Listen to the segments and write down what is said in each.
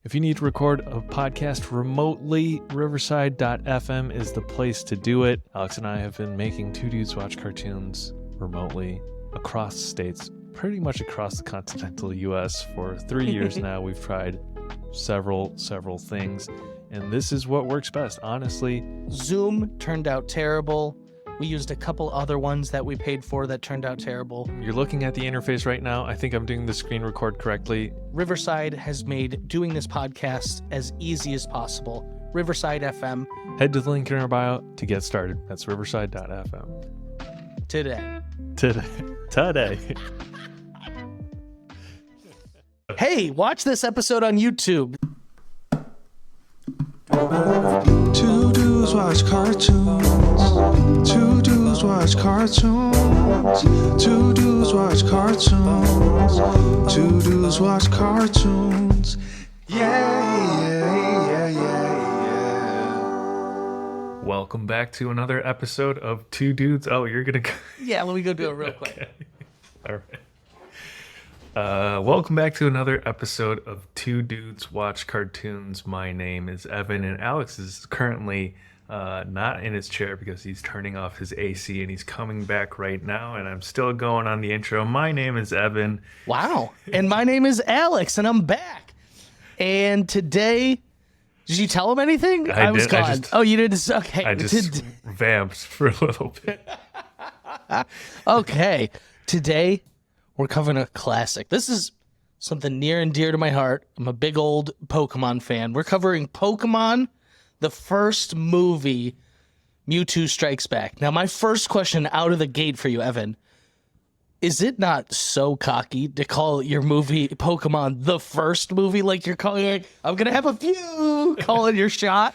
If you need to record a podcast remotely, Riverside.fm is the place to do it. Alex and I have been making Two Dudes Watch Cartoons remotely across states, pretty much across the continental U.S. for 3 years now. We've tried several things, and this is what works best, honestly. Zoom turned out terrible. We used a couple other ones that we paid for that turned out terrible. You're looking at the interface right now. I think I'm doing the screen record correctly. Riverside has made doing this podcast as easy as possible. Riverside FM. Head to the link in our bio to get started. That's riverside.fm. Today. Hey, watch this episode on YouTube. Two dudes watch cartoons. Two dudes watch cartoons. Two dudes watch cartoons. Two dudes watch cartoons. Yeah. Welcome back to another episode of Two Dudes. Oh, you're gonna go. Yeah, let me go do it real quick. All right. Welcome back to another episode of Two Dudes Watch Cartoons. My name is Evan, and Alex is currently not in his chair because he's turning off his AC, and he's coming back right now, and I'm still going on the intro. My name is Evan. Wow. And my name is Alex, and I'm back. And today, did you tell him anything? I was gone. You did? Okay. I just vamped for a little bit. Okay. Today, we're covering a classic. This is something near and dear to my heart. I'm a big old Pokemon fan. We're covering Pokemon, the first movie, Mewtwo Strikes Back. Now, my first question out of the gate for you, Evan, is it not so cocky to call your movie Pokemon the first movie? Like you're calling it, I'm going to have a few, calling your shot?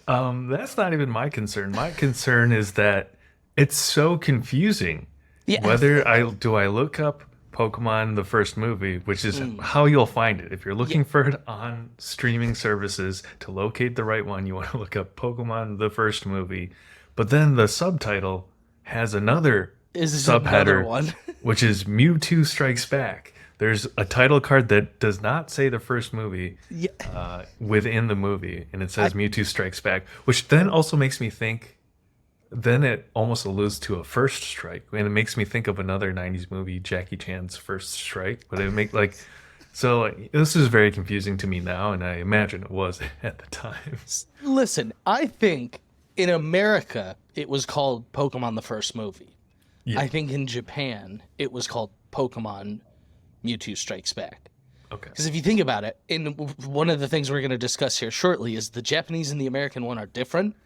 That's not even my concern. My concern is that it's so confusing. Yeah. Whether I look up Pokemon the first movie, which is how you'll find it. If you're looking for it on streaming services, to locate the right one, you want to look up Pokemon the first movie. But then the subtitle has another subheader, one? which is Mewtwo Strikes Back. There's a title card that does not say the first movie within the movie, and it says Mewtwo Strikes Back, which then also makes me think. Then it almost alludes to a first strike, and it makes me think of another 90s movie, Jackie Chan's First Strike. But this is very confusing to me now, and I imagine it was at the time. Listen, I think in America it was called Pokemon the first movie. Yeah. I think in Japan it was called Pokemon Mewtwo Strikes Back. Okay. Because if you think about it, one of the things we're going to discuss here shortly is the Japanese and the American one are different.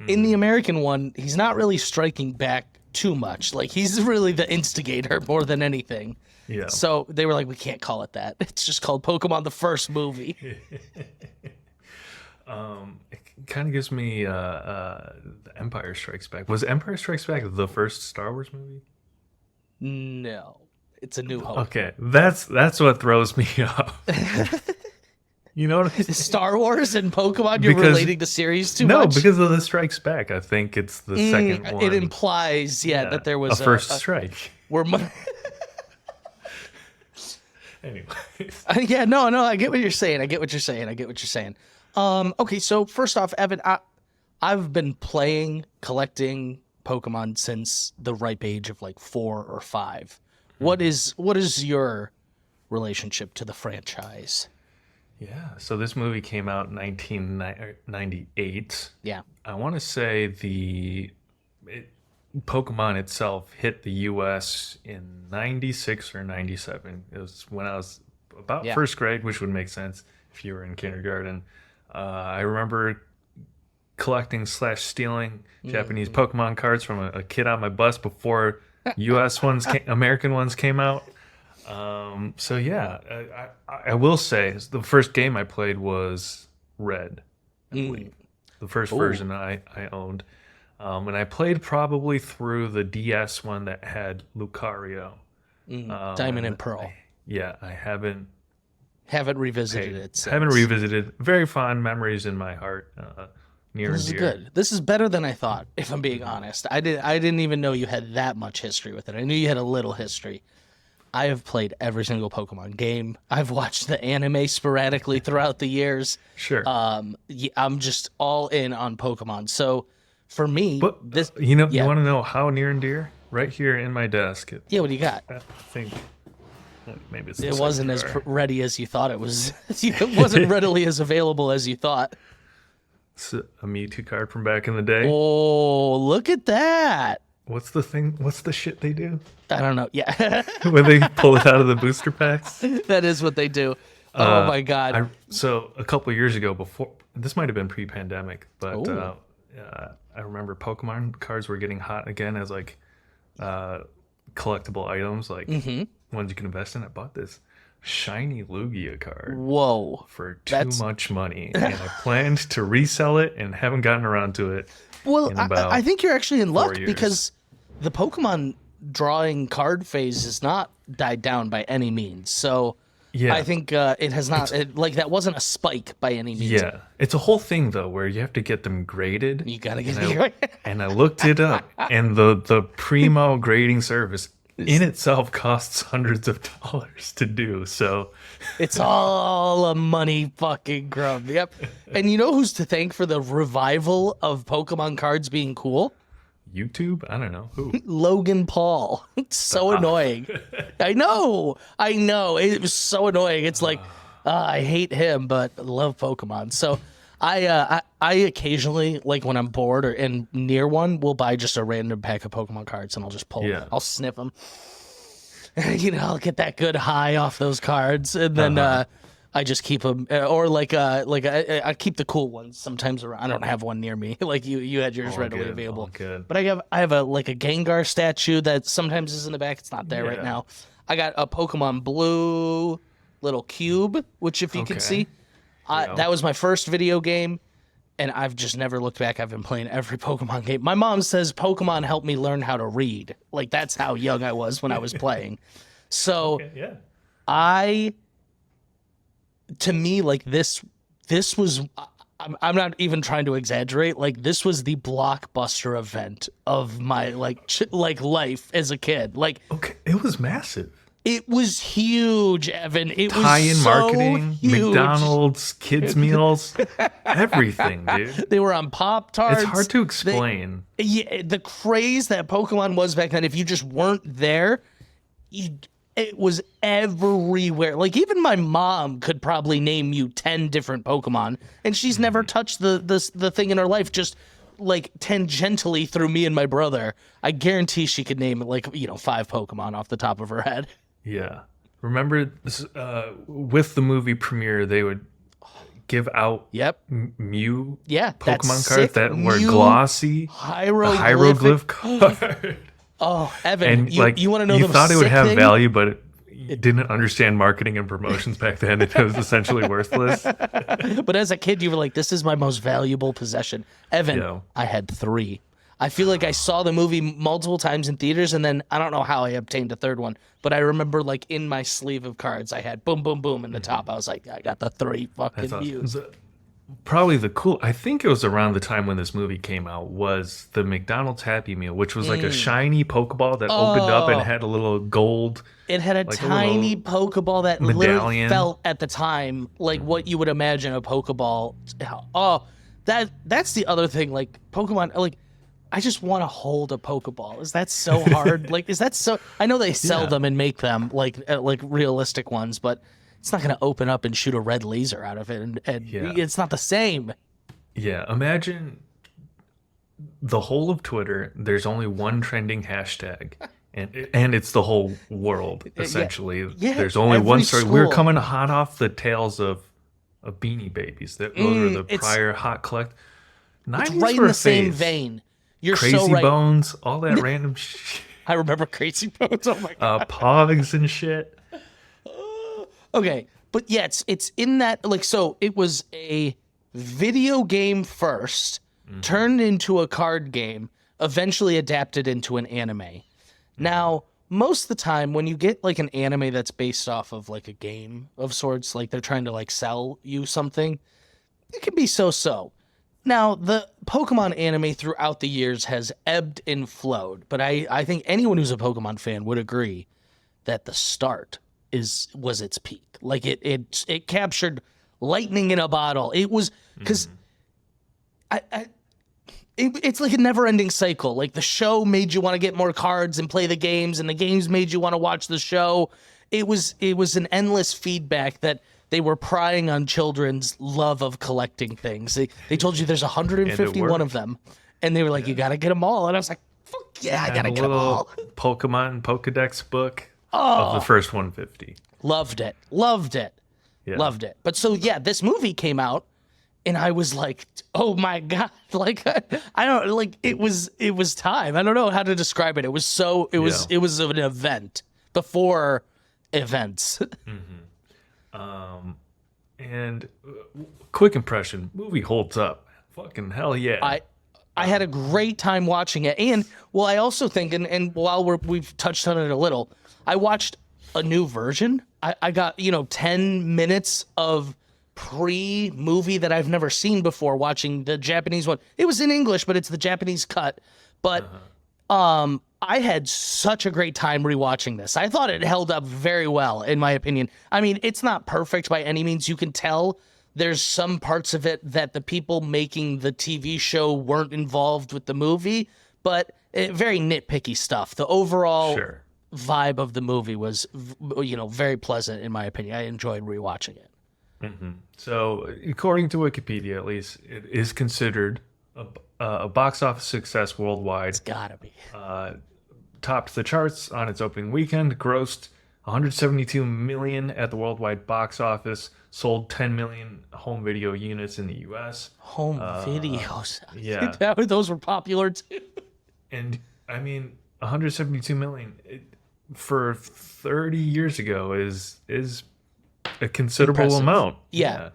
In the American one, he's not really striking back too much. Like, he's really the instigator more than anything. Yeah. So they were like, we can't call it that. It's just called Pokemon the first movie. It kind of gives me Empire Strikes Back. Was Empire Strikes Back the first Star Wars movie? No. It's A New Hope. Okay. That's what throws me off. You know what I mean? Star Wars and Pokemon, you're relating the series too much? No, because of the Strikes Back. I think it's the second one. It implies, that there was a first strike. Anyways. No, I get what you're saying. Okay, so first off, Evan, I've been collecting Pokemon since the ripe age of like 4 or 5. What is your relationship to the franchise? Yeah, so this movie came out in 1998. Yeah. I want to say Pokemon itself hit the U.S. in 96 or 97. It was when I was about first grade, which would make sense if you were in kindergarten. I remember collecting / stealing Japanese Pokemon cards from a kid on my bus before U.S. American ones came out. I will say the first game I played was Red. The first version I owned. And I played probably through the DS one that had Lucario. Diamond and Pearl. I haven't revisited it since. Haven't revisited. Very fond memories in my heart. Near this and is dear. good. This is better than I thought, if I'm being honest. I didn't even know you had that much history with it. I knew you had a little history. I have played every single Pokemon game. I've watched the anime sporadically throughout the years. Sure. I'm just all in on Pokemon. So for me, But this you want to know how near and dear? Right here in my desk. what do you got? I think maybe it's It wasn't as ready as you thought it was. It wasn't readily as available as you thought. It's a Mewtwo card from back in the day. Oh, look at that. What's the thing? What's the shit they do? I don't know. Yeah. When they pull it out of the booster packs? That is what they do. Oh my God. So a couple of years ago, before this might have been pre-pandemic, but I remember Pokemon cards were getting hot again as like collectible items, like ones you can invest in. I bought this shiny Lugia card. Whoa. For too much money, and I planned to resell it and haven't gotten around to it. Well, I think you're actually in luck 4 years. because the Pokemon drawing card phase has not died down by any means. So Yeah. I think it has not, that wasn't a spike by any means. Yeah. It's a whole thing, though, where you have to get them graded. You got to get it. And I looked it up, and the Primo grading service in itself costs hundreds of dollars to do. So It's all a money fucking grub. Yep. And you know who's to thank for the revival of Pokemon cards being cool? YouTube? I don't know. Who? Logan Paul. It's so annoying. I know. It was so annoying. It's like, I hate him, but I love Pokemon. So I occasionally, like when I'm bored or in near one, will buy just a random pack of Pokemon cards and I'll just pull them. I'll sniff them. I'll get that good high off those cards. And then I just keep them, or I keep the cool ones sometimes around. I don't have one near me. Like you had yours readily available. Good. But I have a Gengar statue that sometimes is in the back. It's not there right now. I got a Pokemon Blue little cube, which if you can see, that was my first video game, and I've just never looked back. I've been playing every Pokemon game. My mom says Pokemon helped me learn how to read. Like that's how young I was when I was playing. So to me, like this was, I'm not even trying to exaggerate. Like this was the blockbuster event of my life as a kid. Like, okay, it was massive. It was huge, Evan. It Tie-in was so marketing, huge. McDonald's, kids meals, everything, dude. They were on Pop-Tarts. It's hard to explain. The craze that Pokemon was back then, if you just weren't there, it was everywhere. Like even my mom could probably name you 10 different Pokemon, and she's never touched the thing in her life. Just like tangentially through me and my brother, I guarantee she could name 5 Pokemon off the top of her head. Yeah. Remember this, with the movie premiere, they would give out Mew Pokemon cards that were glossy, hieroglyph card. Oh, Evan, And you want to know you the thought it would sick have thing? value, but it didn't understand marketing and promotions back then. It was essentially worthless. But as a kid, you were like, this is my most valuable possession. Evan, I had 3. I feel like I saw the movie multiple times in theaters, and then I don't know how I obtained a third one, but I remember like in my sleeve of cards, I had boom, boom, boom in the top. I was like, I got the 3 fucking Mews. Probably I think it was around the time when this movie came out, was the McDonald's Happy Meal, which was like a shiny Pokeball that opened up and had a little gold. It had a tiny Pokeball that literally medallion. felt at the time like what you would imagine a Pokeball. Oh, that's the other thing. Like Pokemon, like I just want to hold a Pokeball. Is that so hard? Is that so? I know they sell them and make them like realistic ones, but it's not going to open up and shoot a red laser out of it, and it's not the same. Yeah, imagine the whole of Twitter. There's only one trending hashtag, and it's the whole world essentially. There's only one story. School. We were coming hot off the tails of Beanie Babies. Those were the prior hot collect. It's right in the same vein. You're Crazy so right. Bones, all that random shit. I remember Crazy Bones. Oh my god. Pogs and shit. Okay, but yeah, it's in that, so it was a video game first, turned into a card game, eventually adapted into an anime. Now, most of the time when you get an anime that's based off of a game of sorts, like they're trying to sell you something, it can be so-so. Now, the Pokemon anime throughout the years has ebbed and flowed, but I think anyone who's a Pokemon fan would agree. that the start was its peak. Like it captured lightning in a bottle. It was because it's like a never-ending cycle. Like the show made you want to get more cards and play the games, and the games made you want to watch the show. It was an endless feedback that they were prying on children's love of collecting things. They told you there's 151 of them, and they were like, you got to get them all. And I was like, fuck yeah, I got to get them all. Pokemon Pokédex book of the first 150. Loved it. Yeah. Loved it. But so, yeah, this movie came out, and I was like, oh my God. Like, I don't, like, it was time. I don't know how to describe it. It was an event before events. And quick impression, movie holds up. Fucking hell yeah. I had a great time watching it. And, well, I also think, and while we've touched on it a little, I watched a new version. I got, 10 minutes of pre-movie that I've never seen before watching the Japanese one. It was in English, but it's the Japanese cut. But I had such a great time rewatching this. I thought it held up very well, in my opinion. I mean, it's not perfect by any means. You can tell there's some parts of it that the people making the TV show weren't involved with the movie, but very nitpicky stuff. The overall vibe of the movie was, very pleasant, in my opinion. I enjoyed rewatching it. So, according to Wikipedia, at least, it is considered a box office success worldwide. It's gotta be. Topped the charts on its opening weekend, grossed 172 million at the worldwide box office, sold 10 million home video units in the U.S. Home videos. Yeah. Those were popular too. And, I mean, 172 million for 30 years ago is a considerable Impressive. amount. Yeah.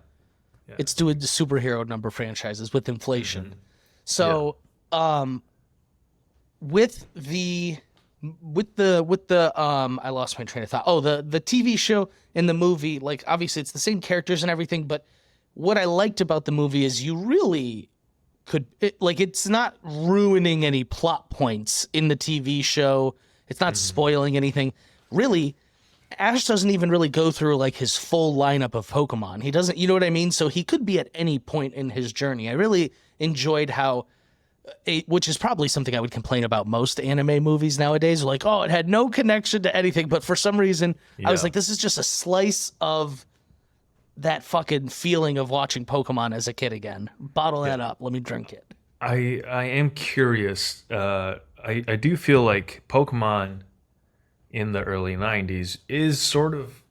It's doing the superhero number franchises with inflation. So, with the I lost my train of thought. Oh, the TV show and the movie, like obviously it's the same characters and everything, but what I liked about the movie is you really it's not ruining any plot points in the TV show. It's not spoiling anything. Really, Ash doesn't even really go through like his full lineup of Pokemon. He doesn't, you know what I mean? So he could be at any point in his journey. I really enjoyed how, which is probably something I would complain about most anime movies nowadays. Like, oh, it had no connection to anything. But for some reason, I was like, this is just a slice of that fucking feeling of watching Pokemon as a kid again. Bottle that up. Let me drink it. I am curious. I do feel like Pokemon in the early 90s is sort of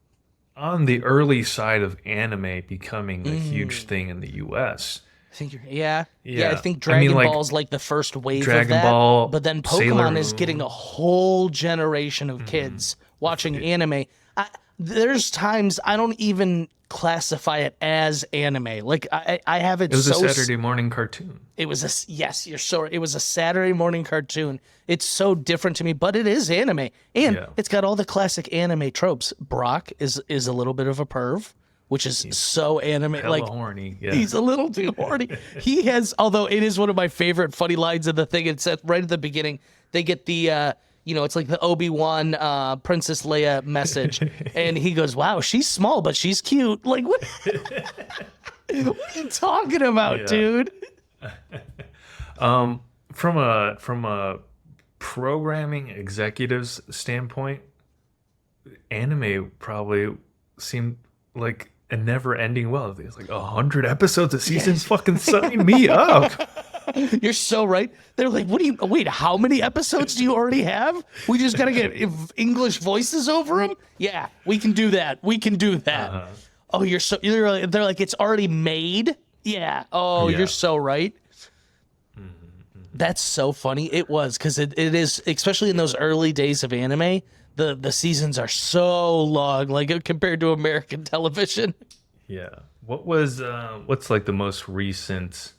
on the early side of anime becoming a huge thing in the US. I think I think Dragon Ball's like the first wave Dragon of that. Ball, but then Pokemon is getting a whole generation of kids watching anime. There's times I don't even classify it as anime. Like I have it. It was a Saturday morning cartoon. It was it was a Saturday morning cartoon. It's so different to me, but it is anime, and it's got all the classic anime tropes. Brock is a little bit of a perv, which is so anime. Like horny. Yeah. He's a little too horny. He has, although it is one of my favorite funny lines of the thing. It said right at the beginning, they get the. It's like the Obi-Wan Princess Leia message. And he goes, wow, she's small, but she's cute. Like, what are you talking about, dude? From a programming executive's standpoint, anime probably seemed like a never-ending well. It's like 100 episodes a season. Fucking sign me up. You're so right. They're like, wait, how many episodes do you already have? We just got to get English voices over them? Yeah, we can do that. Oh, they're like, it's already made? Yeah. Oh, you're so right. That's so funny. It was, because it is, especially in those early days of anime, the seasons are so long, like compared to American television. Yeah. What's like the most recent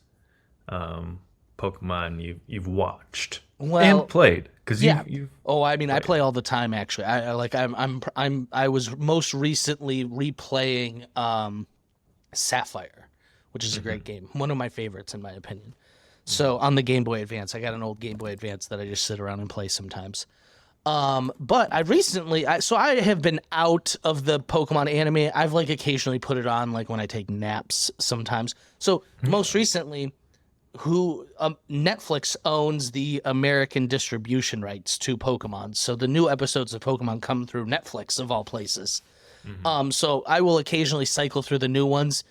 Pokemon you've watched and played? Because I play all the time. Actually, I was most recently replaying Sapphire, which is a great game, one of my favorites in my opinion. So on the Game Boy Advance, I got an old Game Boy Advance that I just sit around and play sometimes. But I recently, so I have been out of the Pokemon anime. I've like occasionally put it on, like when I take naps sometimes. So most recently, Netflix owns the American distribution rights to Pokemon. So the new episodes of Pokemon come through Netflix of all places. So I will occasionally cycle through the new ones.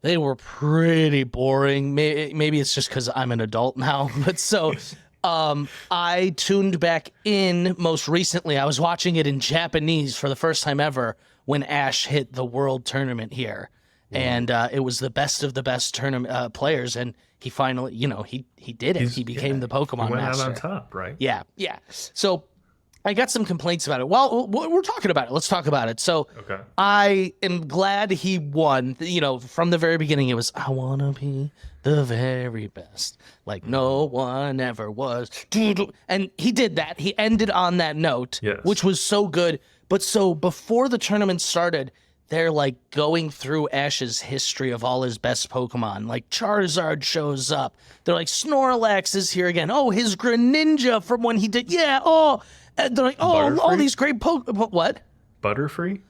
They were pretty boring. Maybe it's just because I'm an adult now. But so I tuned back in most recently. I was watching it in Japanese for the first time ever when Ash hit the World Tournament here. Wow. And it was the best of the best tournament players. And he finally, he did it. He became the Pokemon went master. Out on top, right? Yeah. So I got some complaints about it. Well, we're talking about it. Let's talk about it. So I am glad he won. From the very beginning, it was, I want to be the very best, like no one ever was. And he did that. He ended on that note, which was so good. But so before the tournament started, they're like going through Ash's history of all his best Pokemon. Like Charizard shows up. They're like, Snorlax is here again. Oh, his Greninja from when he did. Yeah. Oh, and they're like, oh, all these great Pokemon. What? Butterfree?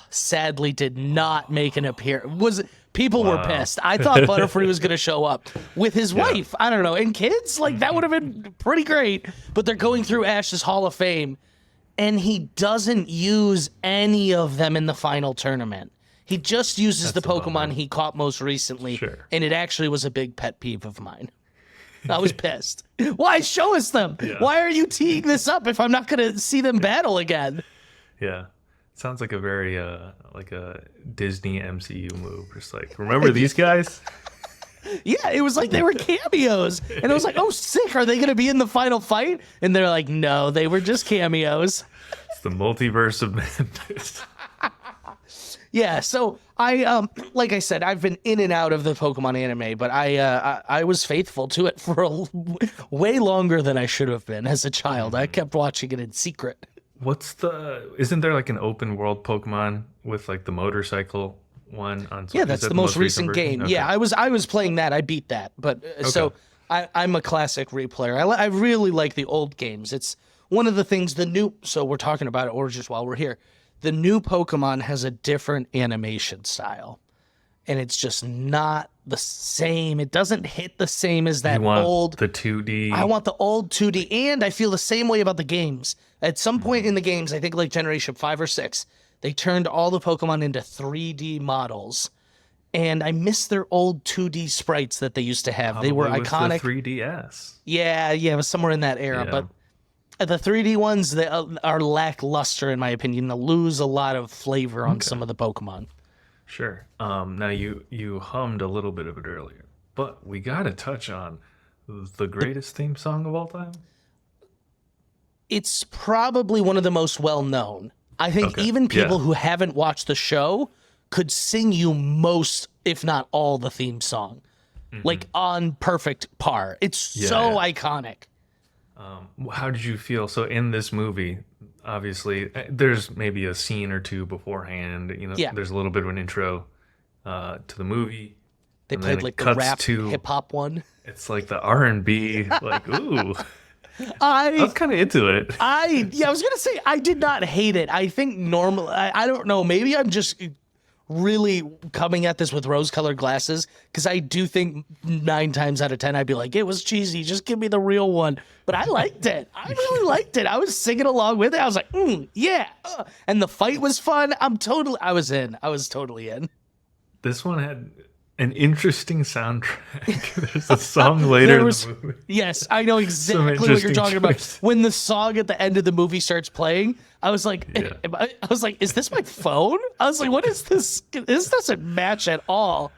Sadly, did not make an appearance. People were pissed. I thought Butterfree was going to show up with his wife. I don't know. And kids, like that would have been pretty great. But they're going through Ash's Hall of Fame, and he doesn't use any of them in the final tournament. He just uses the Pokemon he caught most recently, and it actually was a big pet peeve of mine. I was pissed. Why show us them? Yeah. Why are you teeing this up if I'm not going to see them battle again? Yeah. Sounds like a very like a Disney MCU move. Just like, remember these guys? Yeah, it was like they were cameos. And I was like, oh, sick. Are they going to be in the final fight? And they're like, no, they were just cameos. It's the multiverse of madness. Yeah, so I like I said, I've been in and out of the Pokemon anime, but I was faithful to it for way longer than I should have been as a child. I kept watching it in secret. Isn't there like an open world Pokemon with like the motorcycle one on? Yeah, that's the most recent game. Okay. Yeah, I was playing that. I beat that, but so I'm a classic replayer. I really like the old games. It's one of the things so we're talking about it, or just while we're here. The new Pokemon has a different animation style, and it's just not the same. It doesn't hit the same as that old. The 2D. I want the old 2D, and I feel the same way about the games. At some point in the games, I think like Generation 5 or 6, they turned all the Pokemon into 3D models, and I miss their old 2D sprites that they used to have. Probably they were iconic. The 3DS. Yeah, it was somewhere in that era, but. The 3D ones, they are lackluster, in my opinion. They lose a lot of flavor on some of the Pokemon. Sure. Now, you hummed a little bit of it earlier, but we got to touch on the greatest theme song of all time. It's probably one of the most well-known. I think even people who haven't watched the show could sing you most, if not all, the theme song. Like on perfect par. It's so iconic. How did you feel? So in this movie, obviously, there's maybe a scene or two beforehand. There's a little bit of an intro to the movie. They played like the rap hip hop one. It's like the R&B, like ooh. I was kind of into it. I was gonna say I did not hate it. I think normally, I don't know. Maybe I'm just really coming at this with rose-colored glasses, because I do think 9 times out of 10 I'd be like, it was cheesy, just give me the real one. But I liked it. I really liked it. I was singing along with it. I was like, yeah. And the fight was fun. I was in. I was totally in. This one had an interesting soundtrack. There's a song later in the movie. Yes, I know exactly what you're talking about. When the song at the end of the movie starts playing, I was like, is this my phone? I was like, what is this? This doesn't match at all.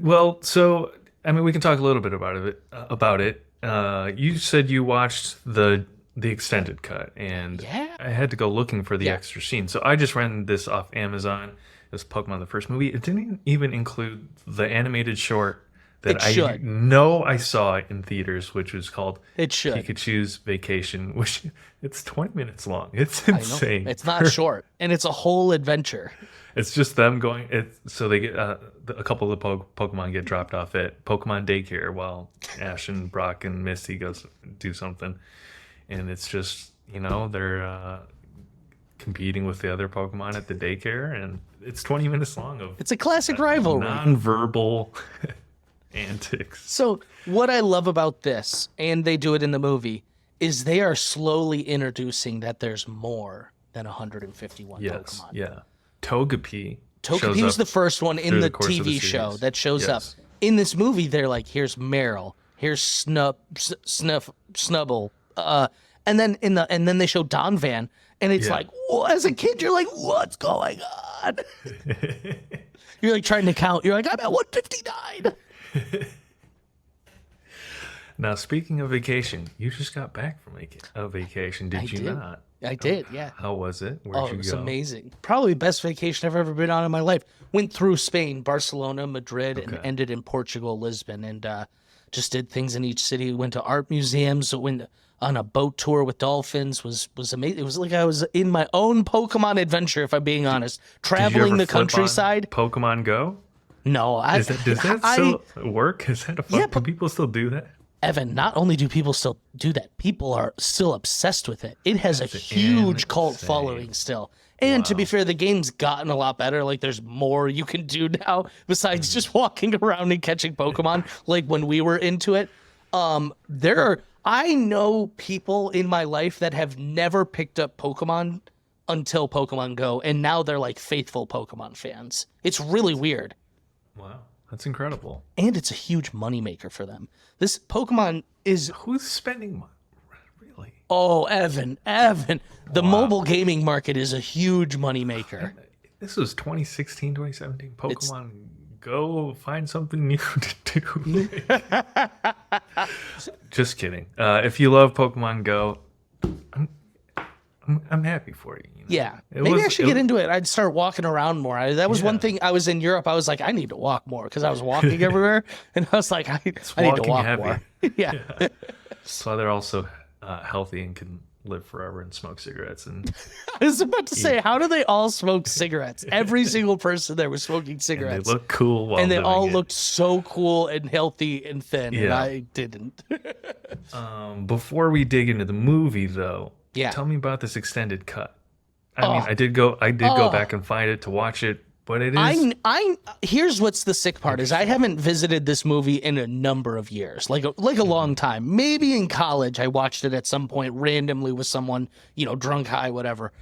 Well, so I mean, we can talk a little bit about it. You said you watched the extended cut, and I had to go looking for the extra scene. So I just ran this off Amazon. It was Pokemon the first movie. It didn't even include the animated short that It I should. know I saw in theaters, which was called It should. Pikachu's Vacation, which it's 20 minutes long. It's I know. insane. It's not short, and it's a whole adventure. It's just them going. So they get a couple of the Pokemon get dropped off at Pokemon daycare while Ash and Brock and Misty goes do something, and it's just they're competing with the other Pokemon at the daycare, and it's 20 minutes long of It's a classic rivalry. non-verbal antics. So what I love about this, and they do it in the movie, is they are slowly introducing that there's more than 151 Yes, Pokemon. yeah. Togepi. Togepi was the first one in through the the course of the TV show series. that shows up. Yes. In this movie, they're like, here's Meryl, here's Snubble, and then they show Donphan, and it's Yeah. like, as a kid, you're like, what's going on? You're like trying to count. You're like, I'm at 159. Now, speaking of vacation, you just got back from a vacation, did you did. not? I did, yeah. How was it? Where'd Oh, you it was go? amazing. Probably the best vacation I've ever been on in my life. Went through Spain, Barcelona, Madrid, and Okay. ended in Portugal, Lisbon, and just did things in each city. Went to art museums. Went on a boat tour with dolphins. Was amazing. It was like I was in my own Pokemon adventure, if I'm being honest. Did you Traveling ever the flip on countryside. Pokemon Go? No, Does that still work? Is that a fun? Yeah, Do people still do that? Evan, not only do people still do that, people are still obsessed with it. It has a huge cult insane. following still. And to be fair, the game's gotten a lot better. Like, there's more you can do now besides just walking around and catching Pokemon, like when we were into it. I know people in my life that have never picked up Pokemon until Pokemon Go, and now they're like faithful Pokemon fans. It's really weird. Wow, that's incredible. And it's a huge moneymaker for them. This Pokemon is... Who's spending money? Really? Oh, Evan. The mobile gaming market is a huge moneymaker. This was 2016, 2017. Pokemon Go, find something new to do. Just kidding. If you love Pokemon Go, I'm happy for you. You know? Yeah. It Maybe was- I should get into it. I'd start walking around more. That was one thing. I was in Europe. I was like, I need to walk more because I was walking everywhere. And I was like, I need to walking walk heavy. more. Yeah. So they're also healthy and can live forever and smoke cigarettes. And I was about to say, how do they all smoke cigarettes? Every single person there was smoking they cigarettes. look cool while And they doing all it. looked so cool and healthy and thin. And Yeah. I didn't. Before we dig into the movie, though, Yeah. tell me about this extended cut. I mean, I did go back and find it to watch it, but it is Here's what's the sick part is I haven't visited this movie in a number of years, like a long time. Maybe in college I watched it at some point randomly with someone, drunk, high, whatever.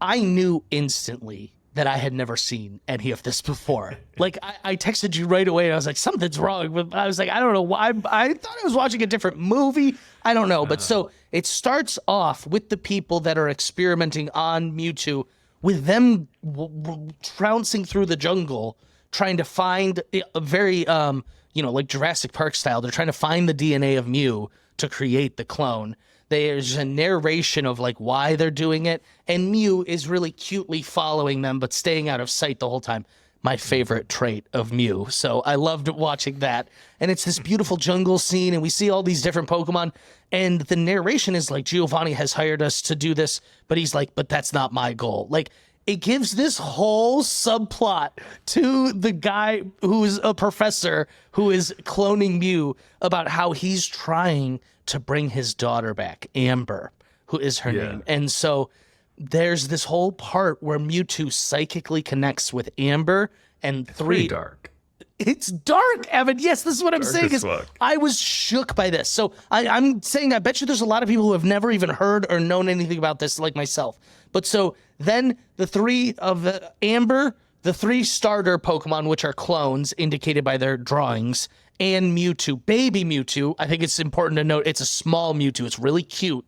I knew instantly that I had never seen any of this before. Like I texted you right away and I was like, something's wrong. But I was like, I don't know why. I thought I was watching a different movie. I don't know. But so it starts off with the people that are experimenting on Mewtwo, with them trouncing through the jungle, trying to find a very, like Jurassic Park style. They're trying to find the DNA of Mew to create the clone. There's a narration of like why they're doing it, and Mew is really cutely following them, but staying out of sight the whole time. My favorite trait of Mew. So I loved watching that. And it's this beautiful jungle scene, and we see all these different Pokemon. And the narration is like, Giovanni has hired us to do this, but he's like, but that's not my goal. Like, it gives this whole subplot to the guy who's a professor who is cloning Mew about how he's trying to bring his daughter back, Amber, who is her name. And so there's this whole part where Mewtwo psychically connects with Amber and pretty dark. It's dark, Evan. Yes, this is what I'm saying. as Is fuck. I was shook by this. So I'm saying I bet you there's a lot of people who have never even heard or known anything about this, like myself. But so then the three of the Amber, the three starter Pokemon, which are clones indicated by their drawings, and Mewtwo, baby Mewtwo. I think it's important to note it's a small Mewtwo. It's really cute.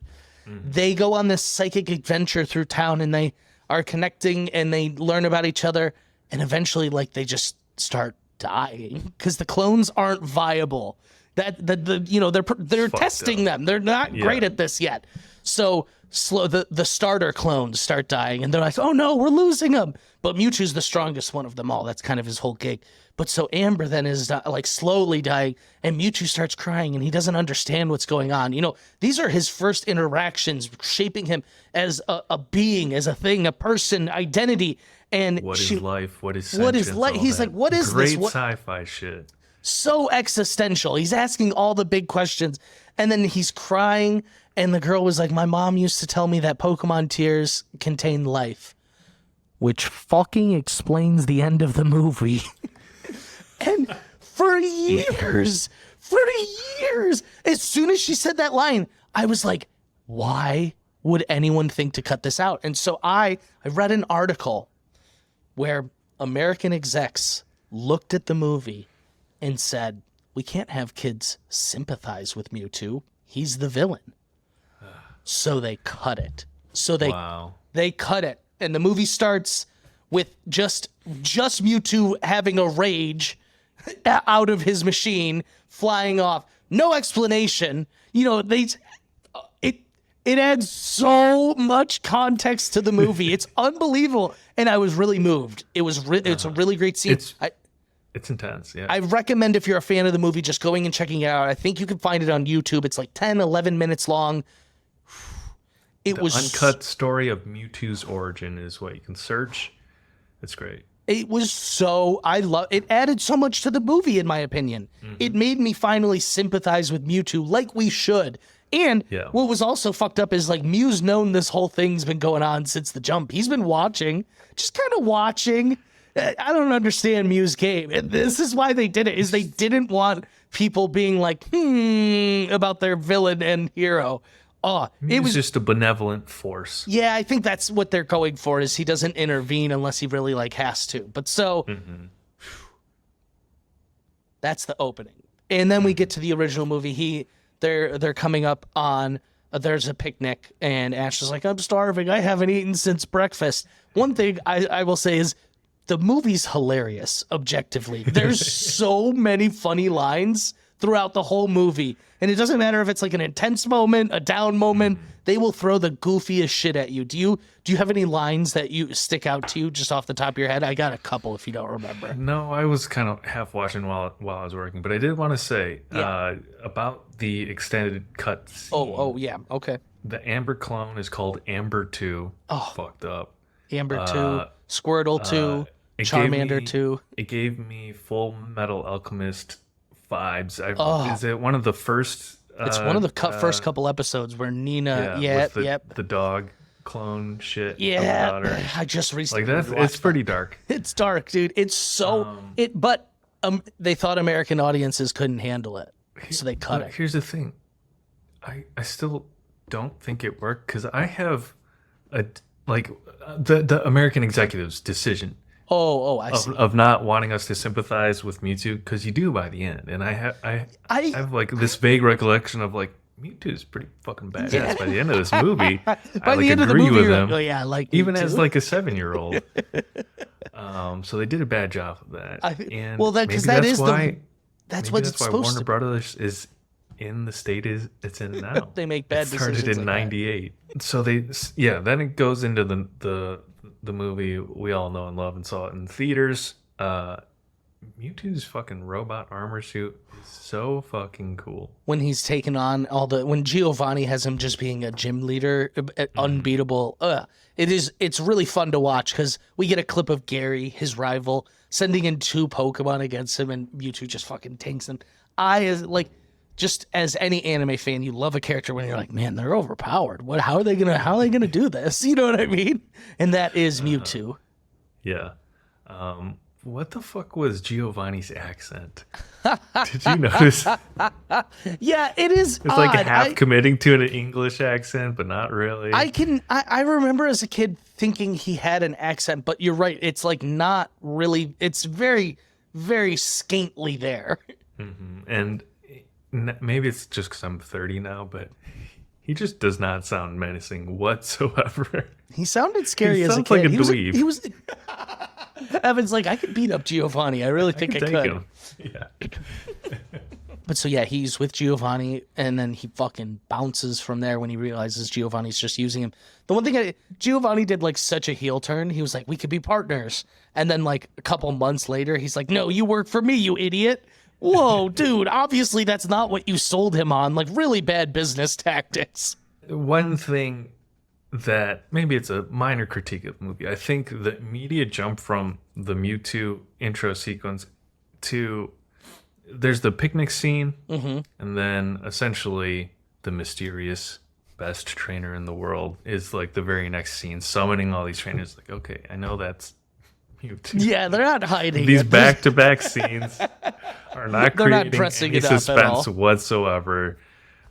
They go on this psychic adventure through town, and they are connecting, and they learn about each other, and eventually, like, they just start dying because the clones aren't viable. They're testing them. They're not great at this yet. So the starter clones start dying, and they're like, oh no, we're losing them. But Mewtwo's the strongest one of them all. That's kind of his whole gig. But so Amber then is like slowly dying, and Mewtwo starts crying, and he doesn't understand what's going on. These are his first interactions, shaping him as a being, as a thing, a person, identity. And what is life? What is sentience? What is life? He's like, what is great this? Sci-fi shit. So existential. He's asking all the big questions, and then he's crying. And the girl was like, my mom used to tell me that Pokemon tears contain life, which fucking explains the end of the movie. And for years, as soon as she said that line, I was like, why would anyone think to cut this out? And so I read an article where American execs looked at the movie and said, we can't have kids sympathize with Mewtwo. He's the villain. So they cut it. They cut it. And the movie starts with just Mewtwo having a rage out of his machine, flying off. No explanation. It adds so much context to the movie. It's unbelievable. And I was really moved. It's a really great scene. It's intense, yeah. I recommend, if you're a fan of the movie, just going and checking it out. I think you can find it on YouTube. It's like 10, 11 minutes long. The uncut story of Mewtwo's origin is what you can search. It's great. It was it added so much to the movie, in my opinion. Mm-hmm. It made me finally sympathize with Mewtwo like we should. And what was also fucked up is, like, Mew's known this whole thing's been going on since the jump. He's been watching, just kind of watching. I don't understand Mew's game. And this is why they did it, is they didn't want people being like, about their villain and hero. It was just a benevolent force. Yeah, I think that's what they're going for, is he doesn't intervene unless he really has to. But that's the opening. And then we get to the original movie. They're coming up on, there's a picnic, and Ash is like, I'm starving. I haven't eaten since breakfast. One thing I will say is the movie's hilarious, objectively. There's so many funny lines throughout the whole movie. And it doesn't matter if it's like an intense moment, a down moment, they will throw the goofiest shit at you. Do you have any lines that you stick out to you just off the top of your head? I got a couple if you don't remember. No, I was kind of half watching while I was working, but I did want to say about the extended cut scene. Oh, yeah. Okay. The Amber clone is called Amber 2. Oh. Fucked up. Amber 2, Squirtle 2, Charmander 2. It gave me Full Metal Alchemist vibes. Is it one of the first? It's one of the first couple episodes where Nina, the dog clone shit. Yeah, of the daughter. I just recently it's pretty dark. It's dark, dude. It's so but they thought American audiences couldn't handle it, so they cut it. Here's the thing, I still don't think it worked, because I have the American executives' decision. I see. Of not wanting us to sympathize with Mewtwo, because you do by the end, and I have like this vague recollection of like Mewtwo is pretty fucking badass by the end of this movie. By the end of the movie, with him. Even Mewtwo. as like a 7-year-old. So they did a bad job of that. That's what it's supposed Warner to be. Brothers is in the state it's in now. They make bad decisions. Started in '98. So then it goes into the movie we all know and love and saw it in theaters. Mewtwo's fucking robot armor suit is so fucking cool. When he's taken on when Giovanni has him just being a gym leader, unbeatable. It's really fun to watch, because we get a clip of Gary, his rival, sending in 2 Pokemon against him, and Mewtwo just fucking tanks him. Just as any anime fan, you love a character when you're like, man, they're overpowered. How are they gonna do this? You know what I mean? And that is Mewtwo. Yeah. What the fuck was Giovanni's accent? Did you notice? Yeah, it is. It's like half committing to an English accent, but not really. I remember as a kid thinking he had an accent, but you're right. It's like not really. It's very, very scantily there. Mm-hmm. And maybe it's just because I'm 30 now, but he just does not sound menacing whatsoever. He sounded scary as a kid. He sounds like a dweeb. He was Evan's like, I could beat up Giovanni. I really think I could. Him. Yeah. But so yeah, he's with Giovanni, and then he fucking bounces from there when he realizes Giovanni's just using him. The one thing Giovanni did like such a heel turn. He was like, "We could be partners," and then like a couple months later, he's like, "No, you work for me, you idiot." Whoa, dude! Obviously, that's not what you sold him on. Like really bad business tactics. One thing that maybe it's a minor critique of the movie. I think the immediate jump from the Mewtwo intro sequence to there's the picnic scene, and then essentially the mysterious best trainer in the world is like the very next scene, summoning all these trainers. Like, okay, I know that's Mewtwo. Yeah, they're not hiding These it. back-to-back scenes are not They're not creating dressing any it up at suspense all. whatsoever.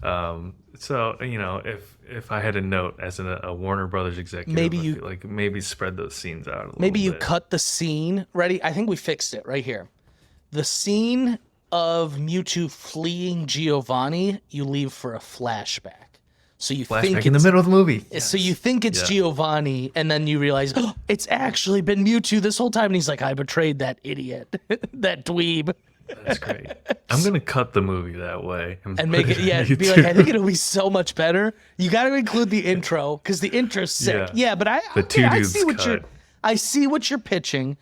So if I had a note as a Warner Brothers executive, maybe spread those scenes out a little Maybe you bit. cut the scene. Ready? I think we fixed it right here. The scene of Mewtwo fleeing Giovanni, you leave for a flashback. So you think Flashback in the middle of the movie. So you think it's Giovanni, and then you realize it's actually been Mewtwo this whole time. And he's like, "I betrayed that idiot, that dweeb." That's great. I'm gonna cut the movie that way And make it, on be YouTube. like, I think it'll be so much better. You got to include the intro because the intro's sick. Yeah, but I see what I see what you're pitching.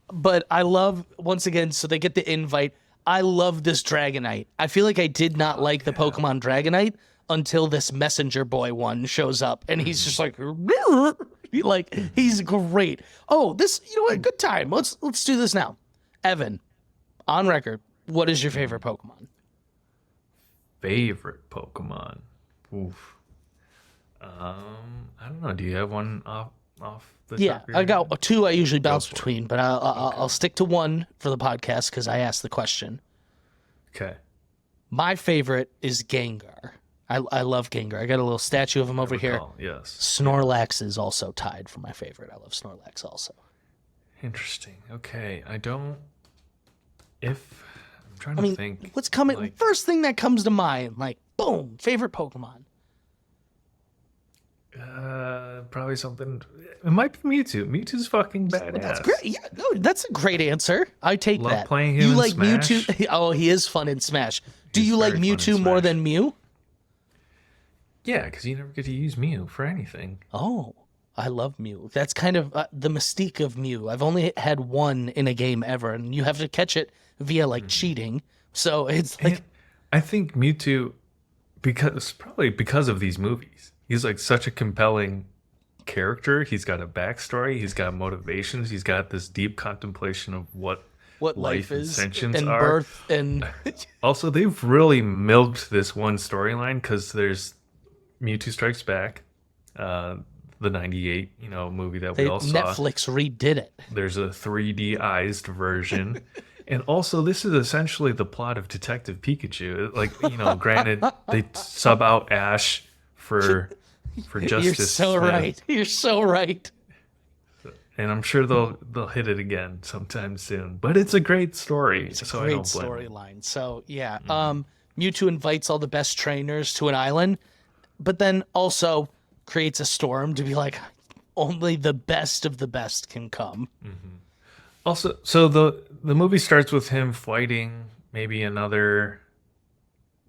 But I love once again. So they get the invite. I love this Dragonite. I feel like I did not like the Pokemon Dragonite until this Messenger Boy one shows up, and he's just like he's great. Oh, this what? Good time. Let's do this now. Evan, on record, what is your favorite Pokemon? Favorite Pokemon? Oof. I don't know. Do you have one off the top of your I head? got two. I usually bounce between, but I'll stick to one for the podcast because I asked the question. Okay. My favorite is Gengar. I love Gengar. I got a little statue of him over here. Yes. Snorlax is also tied for my favorite. I love Snorlax also. Interesting. Okay. I'm trying to think. What's coming? First thing that comes to mind, like, boom, favorite Pokemon. Probably something. It might be Mewtwo. Mewtwo's fucking badass. That's great. Yeah, no, that's a great answer. I take Love that. playing him you in like Smash. Mewtwo? Oh, he is fun in Smash. Do He's you like very fun in Mewtwo more Smash. than Mew? Yeah, because you never get to use Mew for anything. Oh, I love Mew. That's kind of the mystique of Mew. I've only had one in a game ever, and you have to catch it via like cheating. So it's like I think Mewtwo, because of these movies, he's like such a compelling character. He's got a backstory. He's got motivations. He's got this deep contemplation of what life and is sentience and are. birth and Also, they've really milked this one storyline because there's Mewtwo Strikes Back, the '98 movie that we all saw. Netflix redid it. There's a 3D-ized version. And also, this is essentially the plot of Detective Pikachu. Like, granted, they sub out Ash for justice. You're so right. You're so right. And I'm sure they'll hit it again sometime soon. But it's a great story. It's a so I great don't blame them. storyline. So yeah, Mewtwo invites all the best trainers to an island, but then also creates a storm to be like, only the best of the best can come. Also, so the movie starts with him fighting maybe another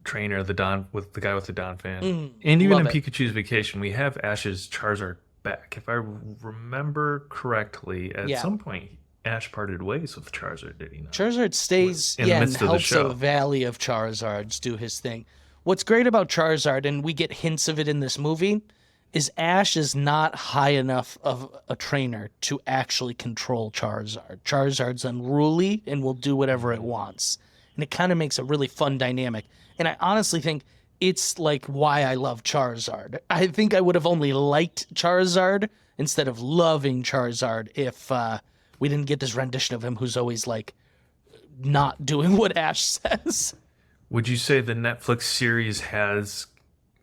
trainer, the guy with the Don fan. And even in love it. Pikachu's Vacation, we have Ash's Charizard back. If I remember correctly, at some point, Ash parted ways with Charizard, did he not? Charizard stays, In the and midst of the helps show. a valley of Charizards do his thing. What's great about Charizard, and we get hints of it in this movie, is Ash is not high enough of a trainer to actually control Charizard. Charizard's unruly and will do whatever it wants. And it kind of makes a really fun dynamic. And I honestly think it's like why I love Charizard. I think I would have only liked Charizard instead of loving Charizard if we didn't get this rendition of him who's always like not doing what Ash says. Would you say the Netflix series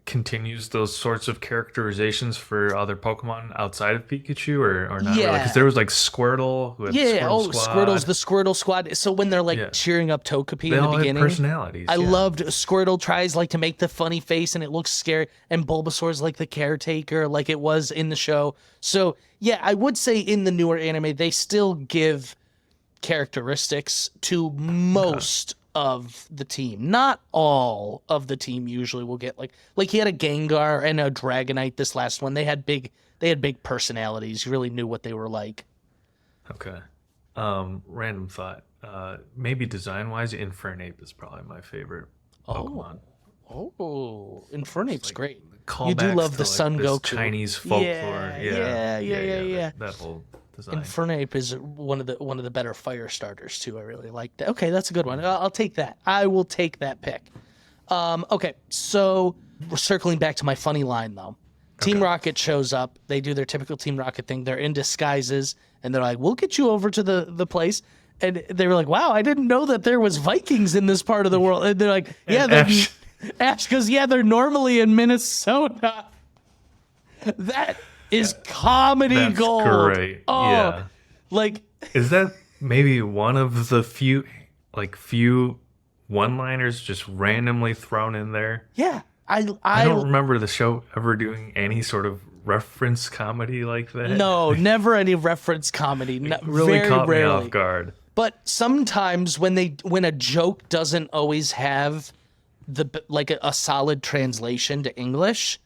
continues those sorts of characterizations for other Pokemon outside of Pikachu, or not really? Yeah. Because there was like Squirtle, who had Squirtle Squad. Squirtle's the Squirtle Squad. So when they're like cheering up Togepi They in the all have beginning, personalities. I loved Squirtle tries like to make the funny face and it looks scary, and Bulbasaur's like the caretaker, like it was in the show. So yeah, I would say in the newer anime they still give characteristics to most of the team. Not all of the team usually will get like he had a Gengar and a Dragonite this last one. They had big personalities. You really knew what they were like. Okay. Random thought. Maybe design-wise, Infernape is probably my favorite Pokemon. Oh, Infernape's great. You do love the Sun Goku. Chinese folklore. Yeah. That whole design. Infernape is one of the better fire starters too. I really like that. Okay, that's a good one. I'll take that. I will take that pick. Okay, so we're circling back to my funny line though. Team Rocket shows up. They do their typical Team Rocket thing. They're in disguises, and they're like, "We'll get you over to the place." And they were like, "Wow, I didn't know that there was Vikings in this part of the world." And they're like, "Yeah, Ash goes, yeah, they're normally in Minnesota." That is comedy gold. Great. Oh, yeah. Like, is that maybe one of the few one-liners just randomly thrown in there? Yeah. I don't remember the show ever doing any sort of reference comedy like that. No, never any reference comedy. It really very caught rarely. me off guard. But sometimes when a joke doesn't always have a solid translation to English,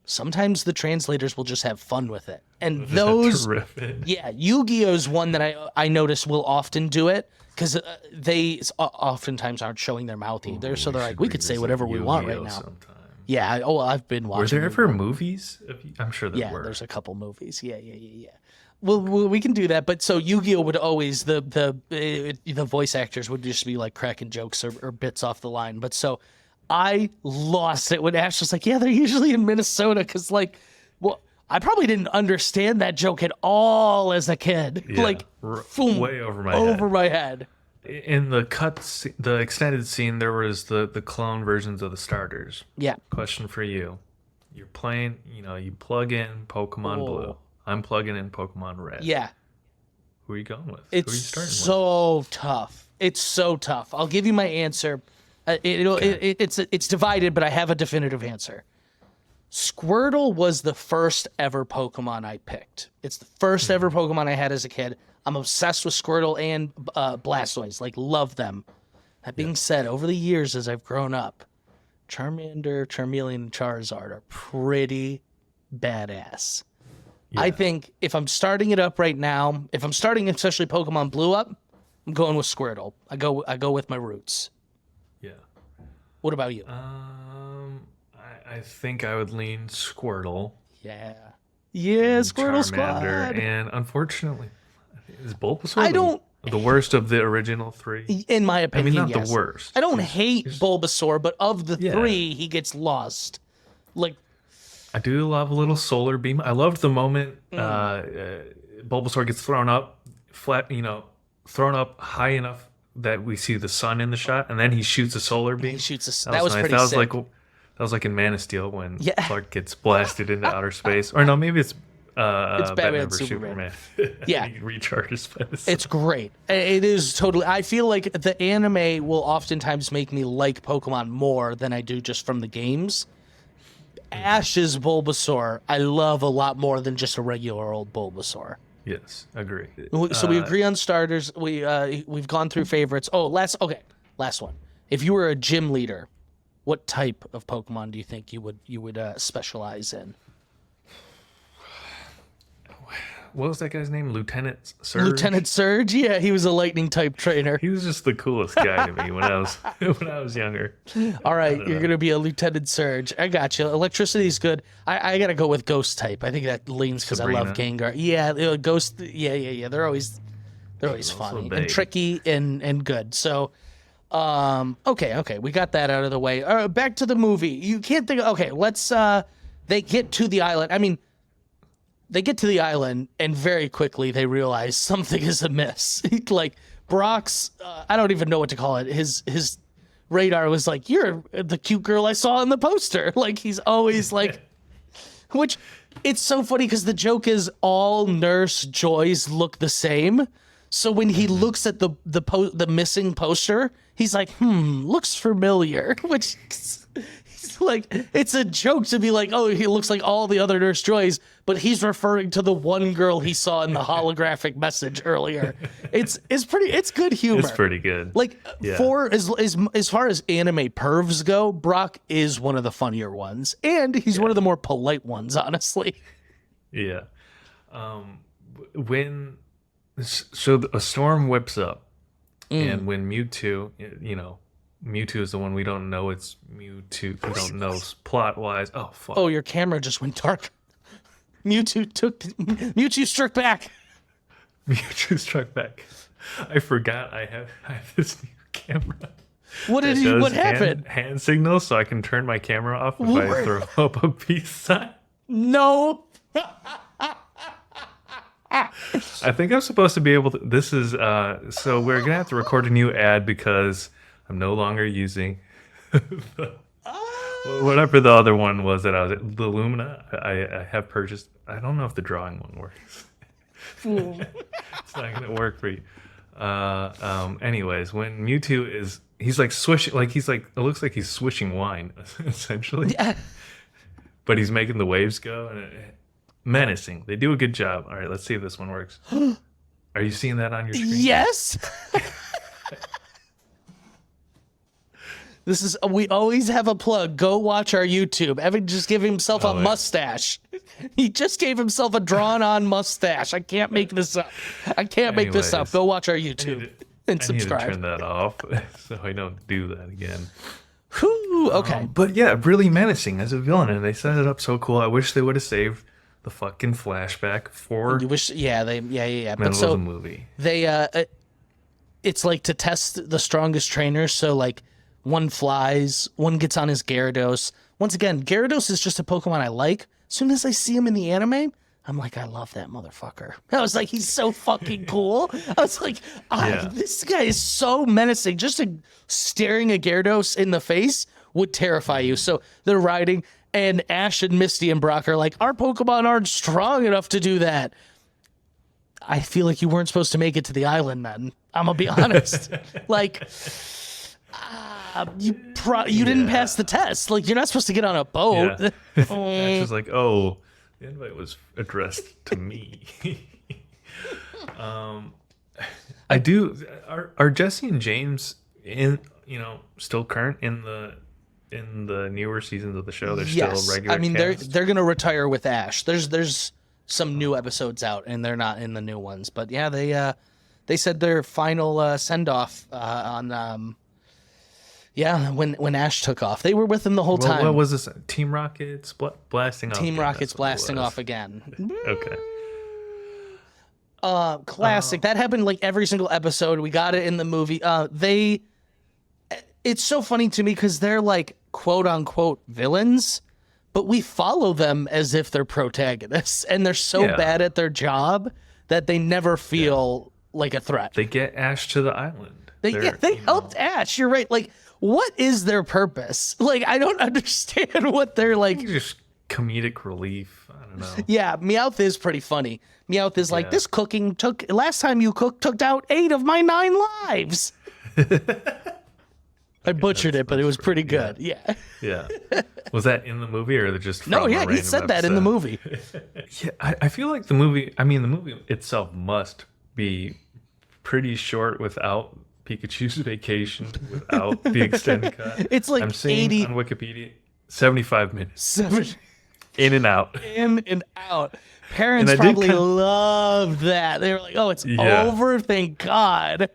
sometimes the translators will just have fun with it. And those, terrific. Yeah, Yu-Gi-Oh is one that I notice will often do it because they oftentimes aren't showing their mouth either. So they're like, we could say whatever we want right now. Sometime. Yeah. I've been watching. Were there ever movies? I'm sure there were. Yeah, there's a couple movies. Yeah. Well, we can do that. But so Yu-Gi-Oh would always the voice actors would just be like cracking jokes or bits off the line. But so I lost it when Ash was like, "Yeah, they're usually in Minnesota," because I probably didn't understand that joke at all as a kid. Yeah, way over my head. In the extended scene, there was the clone versions of the starters. Yeah. Question for you: you're playing, you plug in Pokemon Blue. I'm plugging in Pokemon Red. Yeah. Who are you going with? It's Who are you starting so tough. It's so tough. I'll give you my answer. It's divided, but I have a definitive answer. Squirtle was the first ever Pokemon I picked. It's the first ever Pokemon I had as a kid. I'm obsessed with Squirtle and Blastoise. Love them. That being said, over the years as I've grown up, Charmander, Charmeleon, and Charizard are pretty badass. Yeah. I think if I'm starting it up right now, if I'm starting especially Pokemon Blue up, I'm going with Squirtle. I go with my roots. Yeah. What about you? I think I would lean Squirtle. Yeah, Squirtle Squad. And unfortunately, is Bulbasaur the worst of the original three? In my opinion, not yes. the worst. I don't hate Bulbasaur, but of the three, he gets lost. I do love a little solar beam. I loved the moment Bulbasaur gets thrown up high enough that we see the sun in the shot, and then he shoots a solar beam. That was nice. Pretty sick. That was like in Man of Steel when Clark gets blasted into outer space. Or no, maybe it's Batman vs Superman. Yeah. He recharges by the sun. It's great. It is totally. I feel like the anime will oftentimes make me like Pokemon more than I do just from the games. Ash's Bulbasaur, I love a lot more than just a regular old Bulbasaur. Yes, agree. So we agree on starters. We've gone through favorites. Oh, last one. If you were a gym leader, what type of Pokemon do you think you would specialize in? What was that guy's name? Lieutenant Surge? Lieutenant Surge? Yeah, he was a lightning type trainer. He was just the coolest guy to me when I was younger. All right, you're going to be a Lieutenant Surge. I got you. Electricity's good. I got to go with ghost type. I think that leans because I love Gengar. Yeah, ghost. Yeah. They're always funny and tricky and good. So, okay. We got that out of the way. Back to the movie. You can't think. Okay, let's. They get to the island. I mean, they get to the island, and very quickly they realize something is amiss. Brock's, I don't even know what to call it. His radar was like, "You're the cute girl I saw in the poster." He's always like, which it's so funny because the joke is all Nurse Joys look the same. So when he looks at the missing poster, he's like, looks familiar, which It's like, it's a joke to be like, oh, he looks like all the other Nurse Joys, but he's referring to the one girl he saw in the holographic message earlier. It's good humor. It's pretty good. Like, for as far as anime pervs go, Brock is one of the funnier ones, and he's one of the more polite ones, honestly. Yeah. So a storm whips up, and when Mewtwo, Mewtwo is the one we don't know. It's Mewtwo. We don't know plot wise. Oh fuck! Oh, your camera just went dark. Mewtwo struck back. Mewtwo struck back. I forgot I have this new camera. What happened? Hand signals, so I can turn my camera off if I throw up a peace sign. No. I think I'm supposed to be able to. This is so we're gonna have to record a new ad because I'm no longer using whatever the other one was that I was at. The Lumina. I have purchased. I don't know if the drawing one works. It's not gonna work for you. Anyways, when Mewtwo he's like swishing, like it looks like he's swishing wine essentially. Yeah. But he's making the waves go and menacing. They do a good job. All right, let's see if this one works. Are you seeing that on your screen? Yes. We always have a plug. Go watch our YouTube. Evan just gave himself a mustache. He just gave himself a drawn-on mustache. I can't make this up. Make this up. Go watch our YouTube and subscribe. I need to turn that off so I don't do that again. Whew, okay. But yeah, really menacing as a villain, and they set it up so cool. I wish they would have saved the fucking flashback for. You wish, yeah. Middle But so of the movie. They, it's like to test the strongest trainers. So like, one flies, one gets on his Gyarados. Once again, Gyarados is just a Pokemon I like. As soon as I see him in the anime, I'm like, I love that motherfucker. I was like, he's so fucking cool. I was like, this guy is so menacing. Just staring a Gyarados in the face would terrify you. So they're riding, and Ash and Misty and Brock are like, our Pokemon aren't strong enough to do that. I feel like you weren't supposed to make it to the island then. I'm going to be honest. Like, you didn't pass the test. Like, you're not supposed to get on a boat. Yeah. Ash was like, oh, the invite was addressed to me. I do. Are Jesse and James still current in the newer seasons of the show? They're still regular. I mean, cast? they're gonna retire with Ash. There's some new episodes out, and they're not in the new ones. But yeah, they said their final send off on when Ash took off. They were with him the whole time. What was this? Team Rocket's blasting off. Team Rocket's blasting off again. Okay. Classic. That happened like every single episode. We got it in the movie. It's so funny to me because they're like quote unquote villains, but we follow them as if they're protagonists, and they're so bad at their job that they never feel like a threat. They get Ash to the island. They helped Ash. You're right. Like, what is their purpose? Like, I don't understand what they're like. Just comedic relief. I don't know. Yeah, Meowth is pretty funny. Meowth is like, this cooking last time you cooked took out 8 of my 9 lives. I butchered it, but it was pretty good. Yeah. Yeah. Was that in the movie or just from he said that in the movie. Yeah, I feel like the movie itself must be pretty short without Pikachu's vacation, without the extended cut. It's like I'm seeing 80 on Wikipedia 75 minutes. 7 in and out. In and out. Parents probably loved that. They were like, "Oh, it's over, thank God."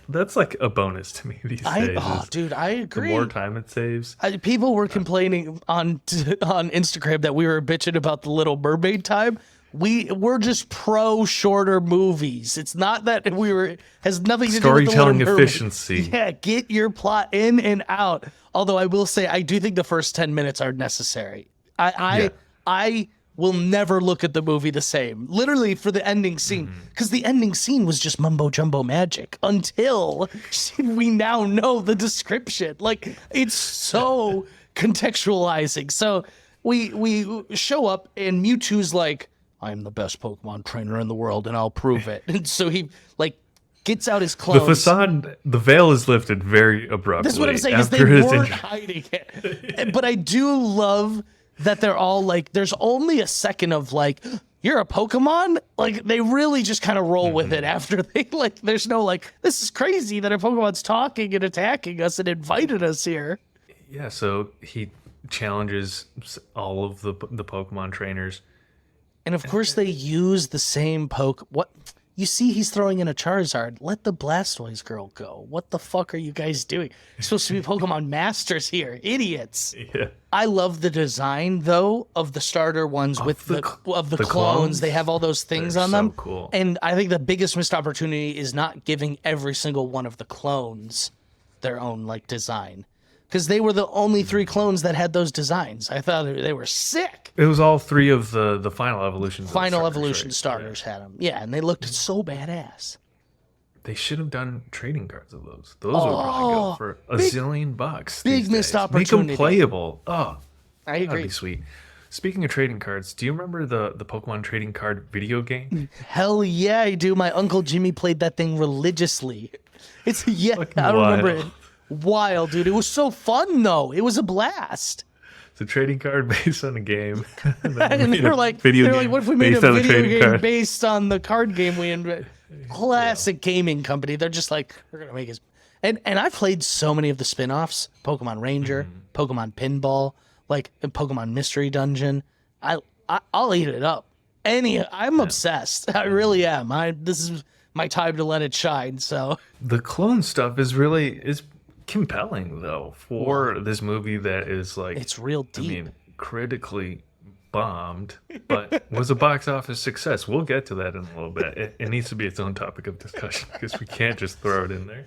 That's like a bonus to me these days. Oh, dude, I agree. The more time it saves. People were complaining on Instagram that we were bitching about the Little Mermaid time. We're just pro shorter movies. It's not that has nothing to do with the storytelling efficiency. Yeah, get your plot in and out. Although I will say, I do think the first 10 minutes are necessary. I will never look at the movie the same, literally, for the ending scene, because the ending scene was just mumbo jumbo magic until we now know the description. Like, it's so contextualizing. So we show up and Mewtwo's like, I'm the best Pokemon trainer in the world and I'll prove it. And so he like gets out his The clones. facade, the veil is lifted very abruptly. That's what I'm saying, is they after his weren't injury. hiding it. But I do love that they're all like, there's only a second of like, you're a Pokemon? Like, they really just kind of roll with it after they, like, there's no like, this is crazy that a Pokemon's talking and attacking us and invited us here. Yeah, so he challenges all of the Pokemon trainers. And of course they use the same what? You see he's throwing in a Charizard. Let the Blastoise girl go. What the fuck are you guys doing? You're supposed to be Pokemon masters here. Idiots. Yeah. I love the design though of the starter ones with the clones. They have all those things They're on so them. cool. And I think the biggest missed opportunity is not giving every single one of the clones their own like design. Because they were the only 3 clones that had those designs. I thought they were sick. It was all 3 of the final evolutions. of the Final starters, evolution right? starters had them. Yeah, and they looked so badass. They should have done trading cards of those. Those would probably go for a zillion bucks. big these missed days. opportunity. Make them playable. Oh, I that'd agree. be sweet. Speaking of trading cards, do you remember the Pokemon trading card video game? Hell yeah, I do. My Uncle Jimmy played that thing religiously. It's Fucking I remember wild. it. Wild, dude. It was so fun though. It was a blast. It's a trading card based on a game. And they were like, what if we made a video game based on the card game we invented? Classic gaming company. They're just like, we're gonna make it. And I played so many of the spin-offs: Pokemon Ranger, Pokemon Pinball, like Pokemon Mystery Dungeon. I'll eat it up. I'm obsessed. I really am. This is my time to let it shine. So The clone stuff is compelling though for this movie that is like, it's real deep. I mean, critically bombed, but was a box office success. We'll get to that in a little bit. It needs to be its own topic of discussion because we can't just throw it in there.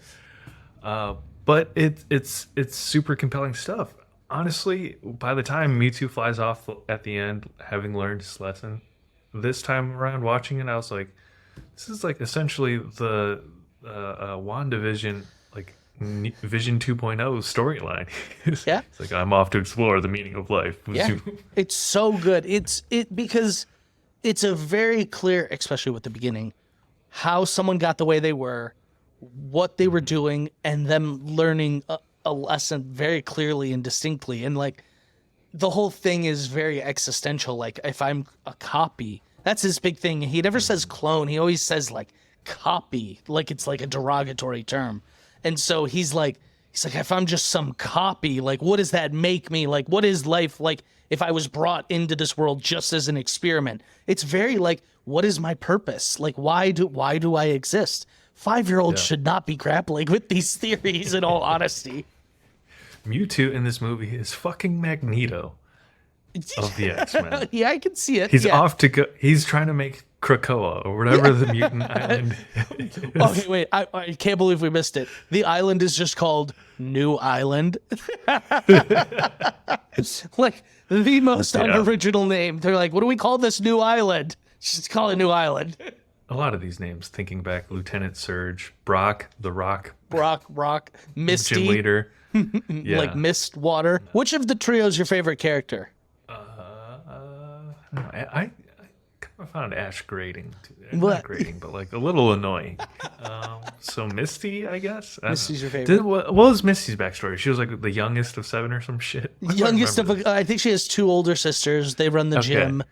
But it's super compelling stuff. Honestly, by the time Mewtwo flies off at the end, having learned his lesson, this time around watching it, I was like, this is like essentially the WandaVision, like Vision 2.0 storyline. Yeah. It's like, I'm off to explore the meaning of life. Yeah, it's so good. Because it's a very clear, especially with the beginning, how someone got the way they were, what they were doing, and them learning a lesson very clearly and distinctly. And like the whole thing is very existential. Like if I'm a copy, that's his big thing. He never says clone. He always says like copy, like it's like a derogatory term. And so he's like, if I'm just some copy, like, what does that make me? Like, what is life like if I was brought into this world just as an experiment? It's very like, what is my purpose? Like, why do I exist? 5-year-olds should not be grappling with these theories in all honesty. Mewtwo in this movie is fucking Magneto of the X-Men. Yeah, I can see it. He's yeah. off to go. He's trying to make Krakoa or whatever the mutant island is. Okay, wait. I can't believe we missed it. The island is just called New Island. It's like the most unoriginal name. They're like, what do we call this new island? Just call it New Island. A lot of these names, thinking back, Lieutenant Surge, Brock, The Rock, Rock, Misty, Gym Leader. Yeah. like Mist Water. Which of the trio is your favorite character? I kind of found Ash grating. What? Not grating, but like a little annoying. So Misty, I guess. Misty's your favorite. What was Misty's backstory? She was like the youngest of 7 or some shit. Youngest of, I think she has 2 older sisters. They run the gym.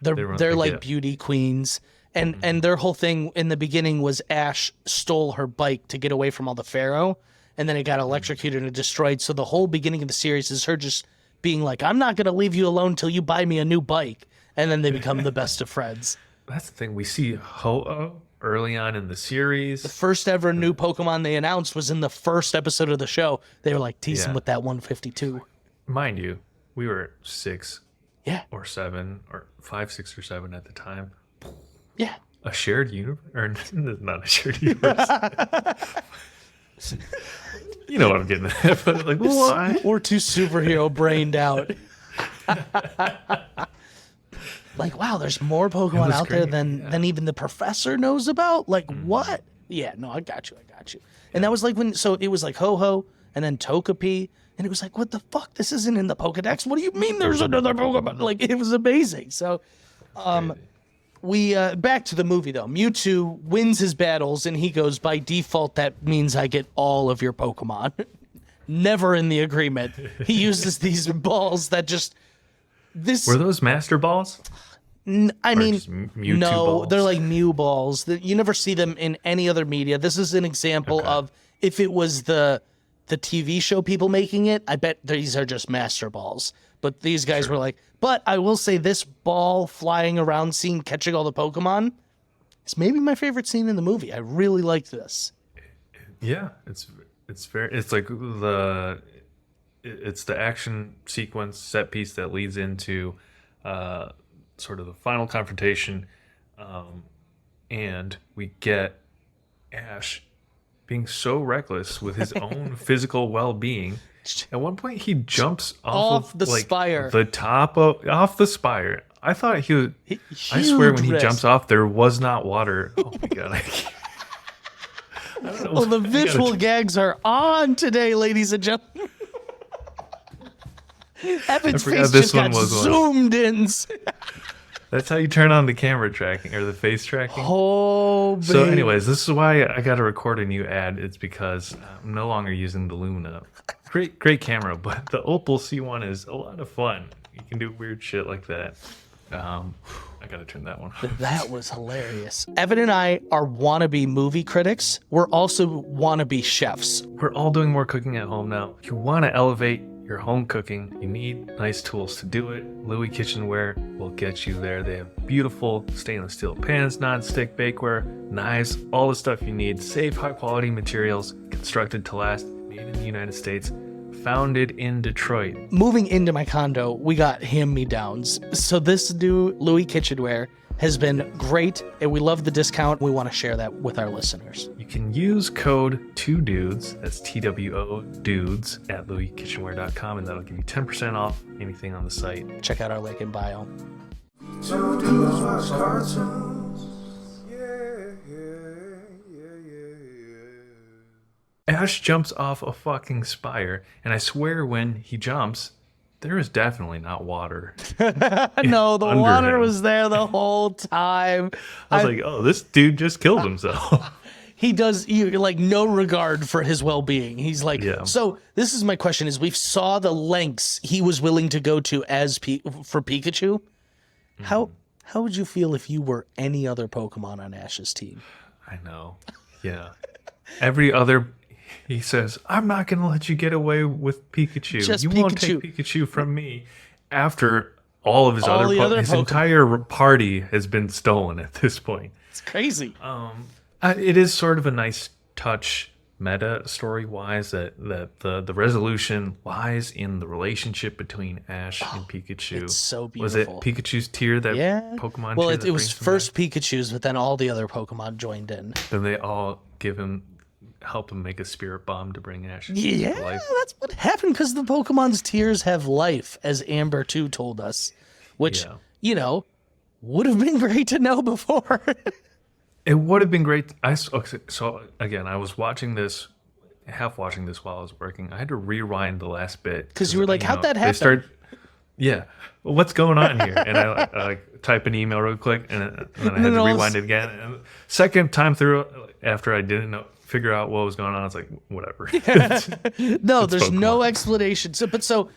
They're like beauty queens. And their whole thing in the beginning was Ash stole her bike to get away from all the Pharaoh, and then it got electrocuted and destroyed. So the whole beginning of the series is her just being like, I'm not going to leave you alone till you buy me a new bike. And then they become the best of friends. That's the thing. We see Ho-Oh early on in the series. The first ever new Pokemon they announced was in the first episode of the show. They were like teasing with that 152. Mind you, we were 6 Yeah. or 7 or 5, 6 or 7 at the time. Yeah. A shared universe? Or not a shared universe. You know what I'm getting at. But like, what? We're too superhero brained out. Like, wow, there's more Pokemon out there than even the professor knows about? Like, what? Yeah, no, I got you. And that was like so it was like Ho-Oh and then Togepi. And it was like, what the fuck? This isn't in the Pokédex. What do you mean there's another Pokemon? Like, it was amazing. So, we back to the movie though. Mewtwo wins his battles and he goes, by default that means I get all of your Pokemon. Never in the agreement. He uses these balls that just Were those Master Balls? I mean, Mewtwo no, balls? they're like Mew balls. You never see them in any other media. This is an example of if it was the TV show people making it, I bet these are just Master Balls. But these guys were like, but I will say this ball flying around scene, catching all the Pokemon, is maybe my favorite scene in the movie. I really like this. Yeah, it's like it's the action sequence set piece that leads into sort of the final confrontation, and we get Ash being so reckless with his own physical well-being. At one point, he jumps off the spire, the top off the spire. I thought he would. I swear, when he jumps off, there was not water. Oh my god! I can't. I don't know. Well, the visual gags are on today, ladies and gentlemen. Evan's face just got zoomed in. That's how you turn on the camera tracking or the face tracking. Oh, babe. So anyways, this is why I got to record a new ad. It's because I'm no longer using the Lumina. Great camera, but the Opal C1 is a lot of fun. You can do weird shit like that. I got to turn that one off. That was hilarious. Evan and I are wannabe movie critics. We're also wannabe chefs. We're all doing more cooking at home now. If you want to elevate your home cooking, you need nice tools to do it. Louis Kitchenware will get you there. They have beautiful stainless steel pans, non-stick bakeware, knives, all the stuff you need. Safe, high-quality materials, constructed to last, made in the United States, founded in Detroit. Moving into my condo, we got hand-me-downs. So this new Louis Kitchenware has been great, and we love the discount. We want to share that with our listeners. You can use code 2DUDES, that's TWO dudes, at louiskitchenware.com, and that'll give you 10% off anything on the site. Check out our link in bio. Two dudes watch cartoons. Ash jumps off a fucking spire, and I swear when he jumps, there is definitely not water. No, the under water him. was there the whole time. I was like, oh, this dude just killed himself. He does like no regard for his well-being. He's like, Yeah. So this is my question: is we saw the lengths he was willing to go to for Pikachu. How would you feel if you were any other Pokemon on Ash's team? I know. Yeah. Every other, he says, I'm not going to let you get away with Pikachu. Just you won't Pikachu. take Pikachu from me. After all of his All the other his Pokemon. entire party has been stolen at this point. It's crazy. It is sort of a nice touch meta story-wise that the resolution lies in the relationship between Ash and Pikachu. It's so Was it beautiful. Pikachu's tear that Pokemon Well, tear it that was brings him first Pikachu's, but then all the other Pokemon joined in. back? Then they all help him make a spirit bomb to bring Ash Yeah, to life. that's what happened because the Pokemon's tears have life, as Amber 2 told us, which, Yeah. would have been great to know before. It would have been great. So again, I was watching this, half watching this while I was working. I had to rewind the last bit Because you were like, how'd that they happen? Yeah, well, what's going on here? And I like type an email real quick, and then I had to rewind it again. And second time through, after I didn't figure out what was going on, I was like, whatever. No, there's Pokemon. no explanation. So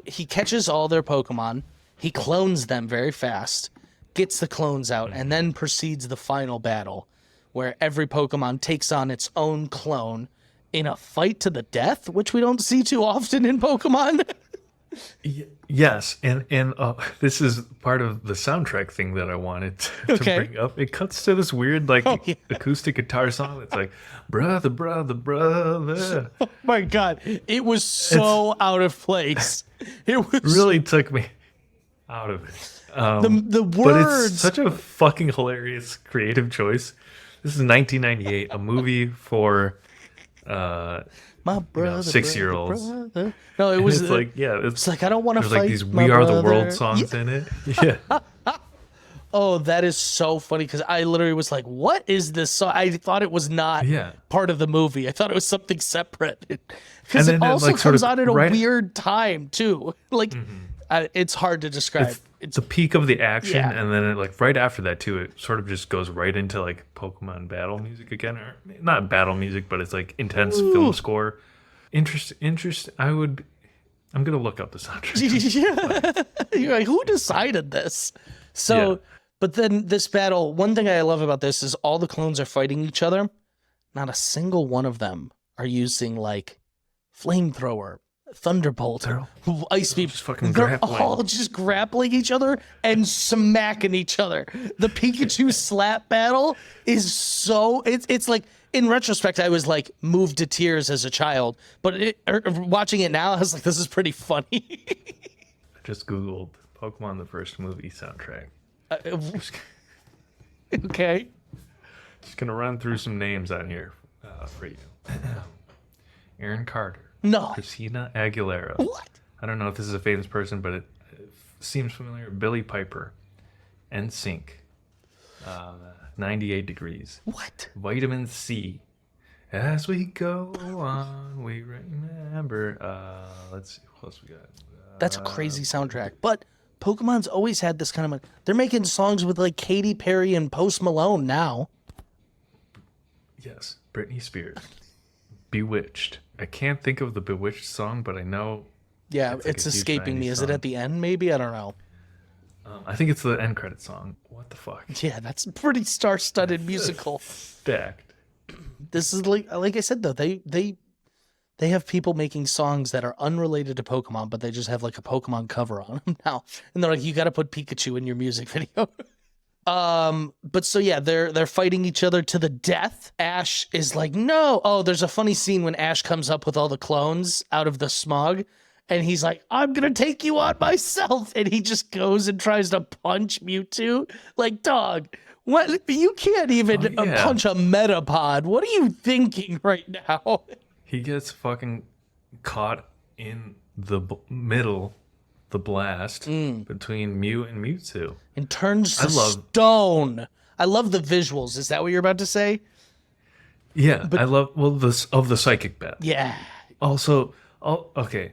he catches all their Pokemon, he clones them very fast, gets the clones out, and then proceeds the final battle, where every Pokemon takes on its own clone in a fight to the death, which we don't see too often in Pokemon. Yes, and this is part of the soundtrack thing that I wanted to bring up. It cuts to this weird acoustic guitar song that's like, brother, brother, brother. Oh my god, it was so out of place. It was Really took me out of it. the But words. it's such a fucking hilarious creative choice. This is 1998, a movie for My brother, 6-year-olds. brother. No, it was it's like, yeah, It's like I don't want to there's fight. like these my We Are the brother. World songs in it. Yeah. Oh, that is so funny because I literally was like, "What is this song?" I thought it was not part of the movie. I thought it was something separate because And it then it, also like, sort comes of out at a right- weird time too. Like, it's hard to describe. the peak of the action, Yeah. and then like right after that too, it sort of just goes right into like Pokemon battle music again, or not battle music, but it's like intense film score. Interest. I'm gonna look up the soundtrack. You're like, who decided this? So, Yeah. but then this battle, one thing I love about this is all the clones are fighting each other. Not a single one of them are using like flamethrower, thunderbolt, ice beam. just fucking They're grappling. all just grappling each other and smacking each other. The Pikachu slap battle is so it's like, in retrospect, I was like moved to tears as a child, but watching it now, I was like, this is pretty funny. I just googled Pokemon the first movie soundtrack. Okay. Just gonna run through some names on here for you. Aaron Carter, No. Christina Aguilera. What? I don't know if this is a famous person, but it seems familiar. Billy Piper, NSYNC, 98 Degrees, What? Vitamin C. As we go on, we remember. Let's see what else we got. That's a crazy soundtrack. But Pokemon's always had this kind of. They're making songs with like Katy Perry and Post Malone now. Yes, Britney Spears, Bewitched. I can't think of the Bewitched song, but I know. Yeah, It's it's like a huge escaping me. 90s Is it song. at the end? Maybe, I don't know. I think it's the end credit song. What the fuck? Yeah, that's a pretty star-studded musical. Stacked. This is like I said though, they have people making songs that are unrelated to Pokemon, but they just have like a Pokemon cover on them now, and they're like, you got to put Pikachu in your music video. But so yeah, they're fighting each other to the death. Ash is like, no. Oh, there's a funny scene when Ash comes up with all the clones out of the smog, and he's like, I'm gonna take you on myself, and he just goes and tries to punch Mewtwo. Like, dog, what? You can't even Oh, yeah. punch a Metapod. What are you thinking right now? He gets fucking caught in the middle, the blast between Mew and Mewtwo. And turns to I love- stone. I love the visuals. Is that what you're about to say? Yeah, I love this of the psychic bat. Yeah. Also, okay,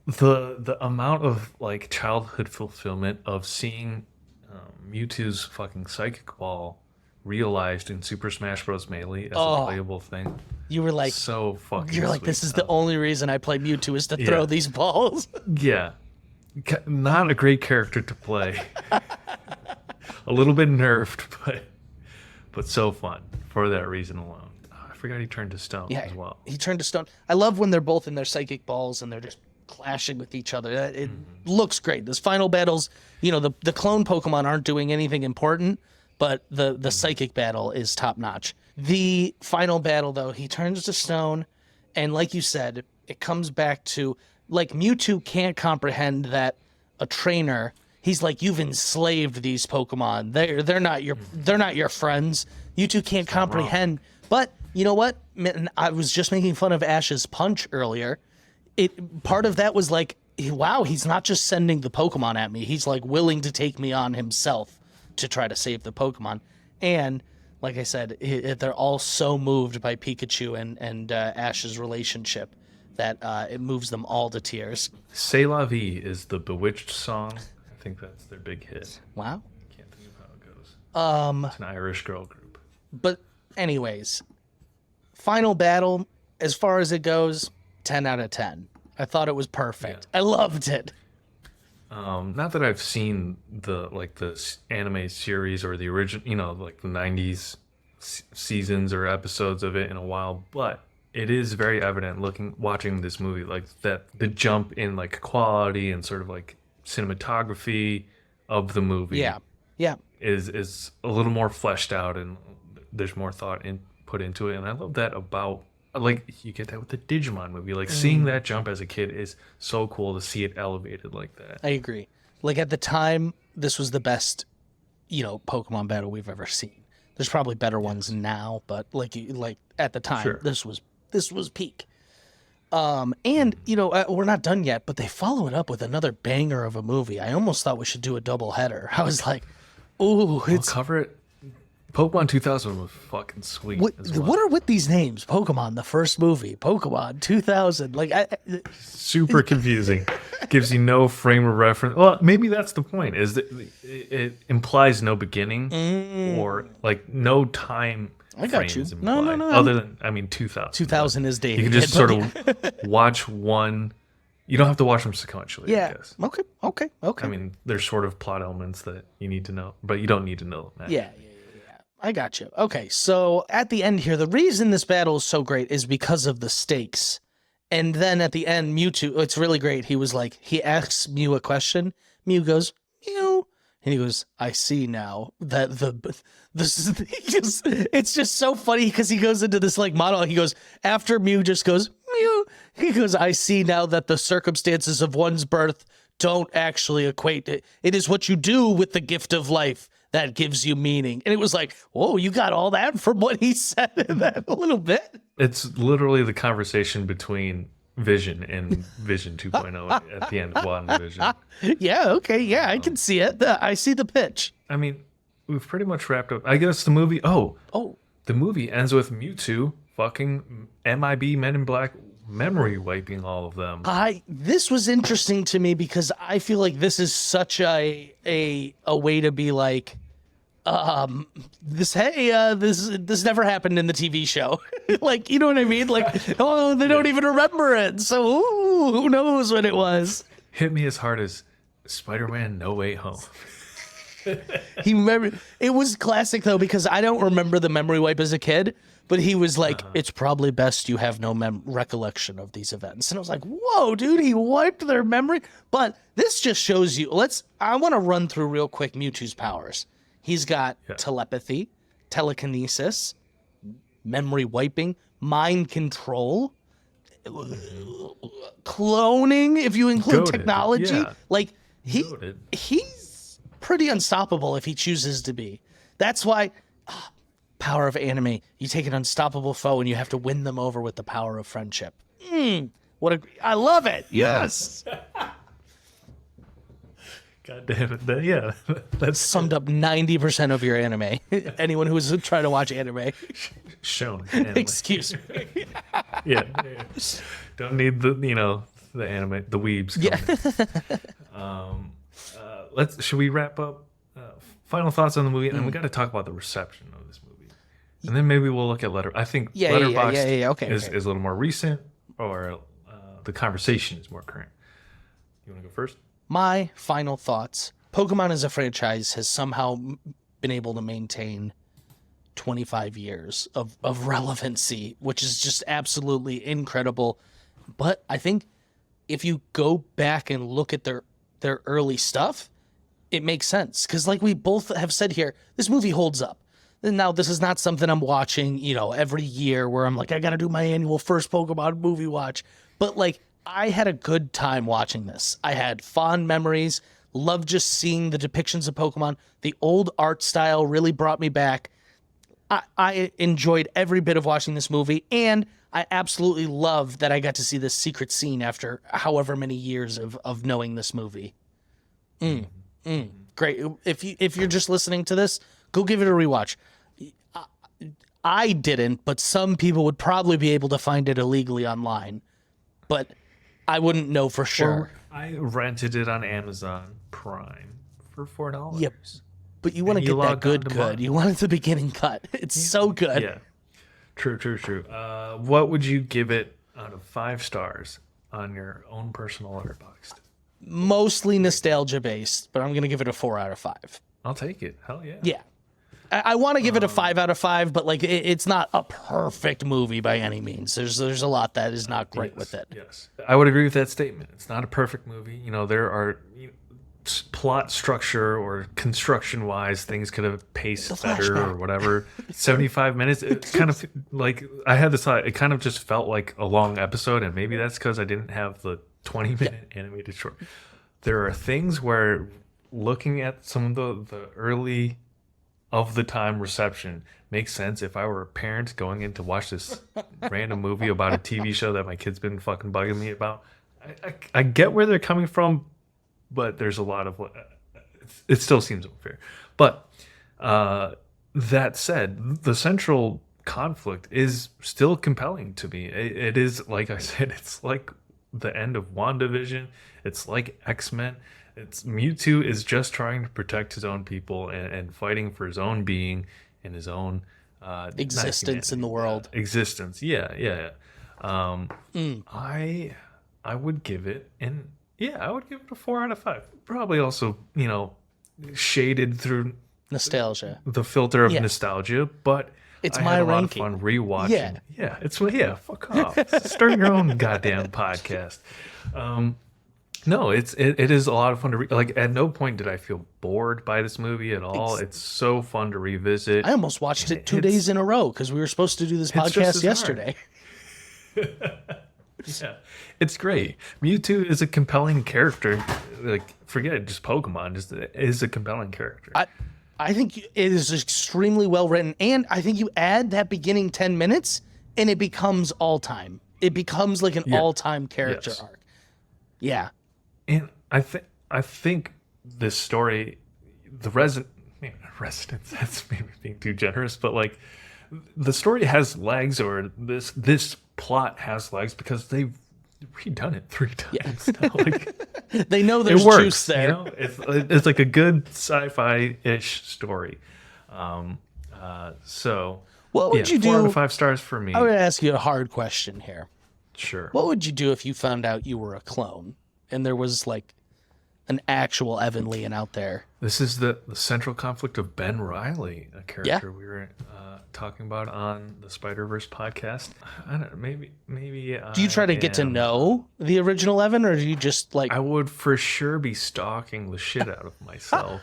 the amount of like childhood fulfillment of seeing Mewtwo's fucking psychic ball realized in Super Smash Bros. Melee as a playable thing. You were like, So fucking. you're like, sweet. this is the only reason I play Mewtwo is to throw Yeah. these balls. Yeah. Not a great character to play. A little bit nerfed, but so fun for that reason alone. Oh, I forgot he turned to stone Yeah, as well. he turned to stone. I love when they're both in their psychic balls and they're just clashing with each other. It looks great. This final battles, the clone Pokemon aren't doing anything important, but the psychic battle is top notch. The final battle, though, he turns to stone, and like you said, it comes back to like Mewtwo can't comprehend that a trainer. He's like, you've enslaved these Pokemon. They're not your friends. You two can't comprehend. But you know what? Man, I was just making fun of Ash's punch earlier. Part of that was like, wow, he's not just sending the Pokemon at me. He's like willing to take me on himself to try to save the Pokemon. And like I said, they're all so moved by Pikachu and Ash's relationship that it moves them all to tears. C'est la vie is the Bewitched song. I think that's their big hit. Wow. Can't think of how it goes. It's an Irish girl group. But anyways, final battle, as far as it goes, 10 out of 10. I thought it was perfect. I loved it. Not that I've seen the anime series or the original, like the 90s seasons or episodes of it in a while, but it is very evident watching this movie, like that the jump in like quality and sort of like cinematography of the movie Yeah. is a little more fleshed out and there's more thought put into it, and I love that about, like, you get that with the Digimon movie, like seeing that jump as a kid is so cool to see it elevated like that. I agree. Like at the time, this was the best, Pokemon battle we've ever seen. There's probably better ones now, but like at the time, Sure. this was peak. And we're not done yet, but they follow it up with another banger of a movie. I almost thought we should do a double header. I was like, ooh, We'll cover Pokemon 2000 was fucking sweet. What are with these names? Pokemon, the first movie. Pokemon 2000. Like, super confusing. Gives you no frame of reference. Well, maybe that's the point. Is that it implies no beginning or like no time. I got you. No. Other than 2000. 2000 is dated. You can just sort of watch one. You don't have to watch them sequentially. Yeah. I guess. Okay. I mean, there's sort of plot elements that you need to know, but you don't need to know them. Yeah. I got you. Okay, so at the end here, the reason this battle is so great is because of the stakes. And then at the end, Mewtwo, it's really great. He was like, he asks Mew a question. Mew goes, Mew. And he goes, I see now that it's just so funny because he goes into this like monologue. He goes, after Mew just goes, Mew, he goes, I see now that the circumstances of one's birth don't actually equate. It is what you do with the gift of life that gives you meaning. And it was like, whoa, you got all that from what he said in that a little bit. It's literally the conversation between Vision and Vision 2.0 at the end of WandaVision. Yeah, okay, yeah, I can see it. I see the pitch. I mean, we've pretty much wrapped up. I guess the movie, the movie ends with Mewtwo fucking MIB Men in Black memory wiping all of them. This was interesting to me because I feel like this is such a way to be like, this never happened in the TV show. Like, you know what I mean? Like, oh, they don't even remember it. So who knows what it was? Hit me as hard as Spider-Man No Way Home. He remembered. It was classic though, because I don't remember the memory wipe as a kid, but he was like, it's probably best you have no recollection of these events. And I was like, whoa, dude, he wiped their memory. But this just shows you, I want to run through real quick Mewtwo's powers. He's got telepathy, telekinesis, memory wiping, mind control, cloning, if you include technology. Yeah. Like, he's pretty unstoppable if he chooses to be. That's why, power of anime. You take an unstoppable foe and you have to win them over with the power of friendship. I love it. Yes. God damn it. Yeah. That's summed up 90% of your anime. Anyone who's trying to watch anime. Shown. Anime. Excuse me. Yeah. Don't need the anime, the weebs. Yeah. Should we wrap up? Final thoughts on the movie, and then we got to talk about the reception of this movie, and then maybe we'll look at I think Letterboxd is a little more recent, or the conversation is more current. You want to go first? My final thoughts. Pokemon as a franchise has somehow been able to maintain 25 years of relevancy, which is just absolutely incredible. But I think if you go back and look at their early stuff, it makes sense. Because like we both have said here, this movie holds up. And now this is not something I'm watching, every year where I'm like, I got to do my annual first Pokemon movie watch. But like, I had a good time watching this. I had fond memories, loved just seeing the depictions of Pokemon. The old art style really brought me back. I enjoyed every bit of watching this movie, and I absolutely love that I got to see this secret scene after however many years of knowing this movie. Great. If you're just listening to this, go give it a rewatch. I didn't, but some people would probably be able to find it illegally online. But I wouldn't know for sure. I rented it on Amazon Prime for $4. Yep. But you want to get that good. You want it the beginning cut. It's so good. Yeah. True. What would you give it out of 5 stars on your own personal Letterboxd? Mostly nostalgia based, but I'm going to give it a 4 out of 5. I'll take it. Hell yeah. Yeah. I want to give it a 5 out of 5, but like it's not a perfect movie by any means. There's a lot that is not great with it. Yes, I would agree with that statement. It's not a perfect movie. There are plot structure or construction wise things could have paced better or whatever. 75 minutes. It's kind of like I had this thought. It kind of just felt like a long episode, and maybe that's because I didn't have the 20-minute animated short. There are things where looking at some of the early of the time reception makes sense if I were a parent going in to watch this random movie about a TV show that my kid's been fucking bugging me about. I get where they're coming from, but there's a lot of it still seems unfair. But that said, the central conflict is still compelling to me. It is, like I said, it's like the end of WandaVision. It's like X-Men. It's Mewtwo is just trying to protect his own people and fighting for his own being and his own Existence in the world. Existence. Yeah. I would give it, I would give it a 4 out of 5. Probably also, shaded through Nostalgia. the filter of nostalgia, but It's I my had a lot ranking. of fun rewatching. Fuck off. Start your own goddamn podcast. No, it is a lot of fun to like. At no point did I feel bored by this movie at all. It's so fun to revisit. I almost watched it 2 days in a row because we were supposed to do this just podcast as yesterday. Yeah, it's great. Mewtwo is a compelling character. Like, forget it, just Pokemon. Just is a compelling character. I think it is extremely well written, and I think you add that beginning 10 minutes, and it becomes all time. It becomes like an all-time character arc. Yeah. And I think this story, residents, that's maybe being too generous, but like the story has legs, or this plot has legs because they've redone it 3 times now. Like, they know there's it works, juice there. It's like a good sci-fi-ish story. So What would you do? 4 out of 5 stars for me. I'm going to ask you a hard question here. Sure. What would you do if you found out you were a clone and there was like an actual Evan Leon out there? This is the central conflict of Ben Reilly, a character we were talking about on the Spider-Verse podcast. I don't know, maybe. Do you try to get to know the original Evan, or do you just like? I would for sure be stalking the shit out of myself.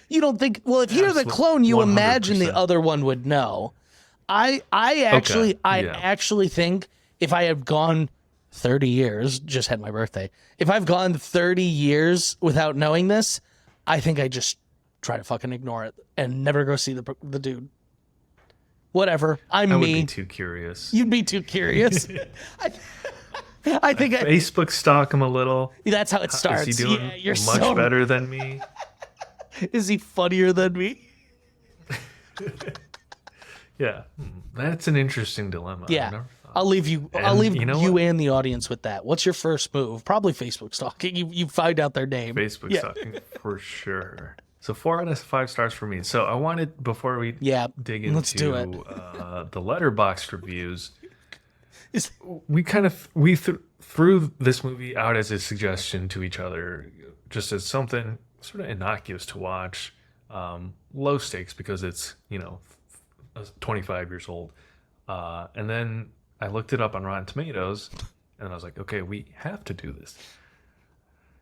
You don't think? Well, if you're the clone, you 100%. imagine the other one would know. I actually think if I had gone 30 years, just had my birthday. If I've gone 30 years without knowing this, I think I just try to fucking ignore it and never go see the dude. Whatever. I would be too curious. You'd be too curious. I think Facebook stalk him a little. That's how it starts. Is he doing much better than me? Is he funnier than me? Yeah, that's an interesting dilemma. Yeah. I'll leave you and the audience with that. What's your first move? Probably Facebook stalking. You find out their name. Facebook stalking for sure. So 4 out of 5 stars for me. So I wanted, before we dig into let's do it. The Letterboxd reviews, we threw this movie out as a suggestion to each other, just as something sort of innocuous to watch, low stakes because it's 25 years old, and then I looked it up on Rotten Tomatoes, and I was like, okay, we have to do this.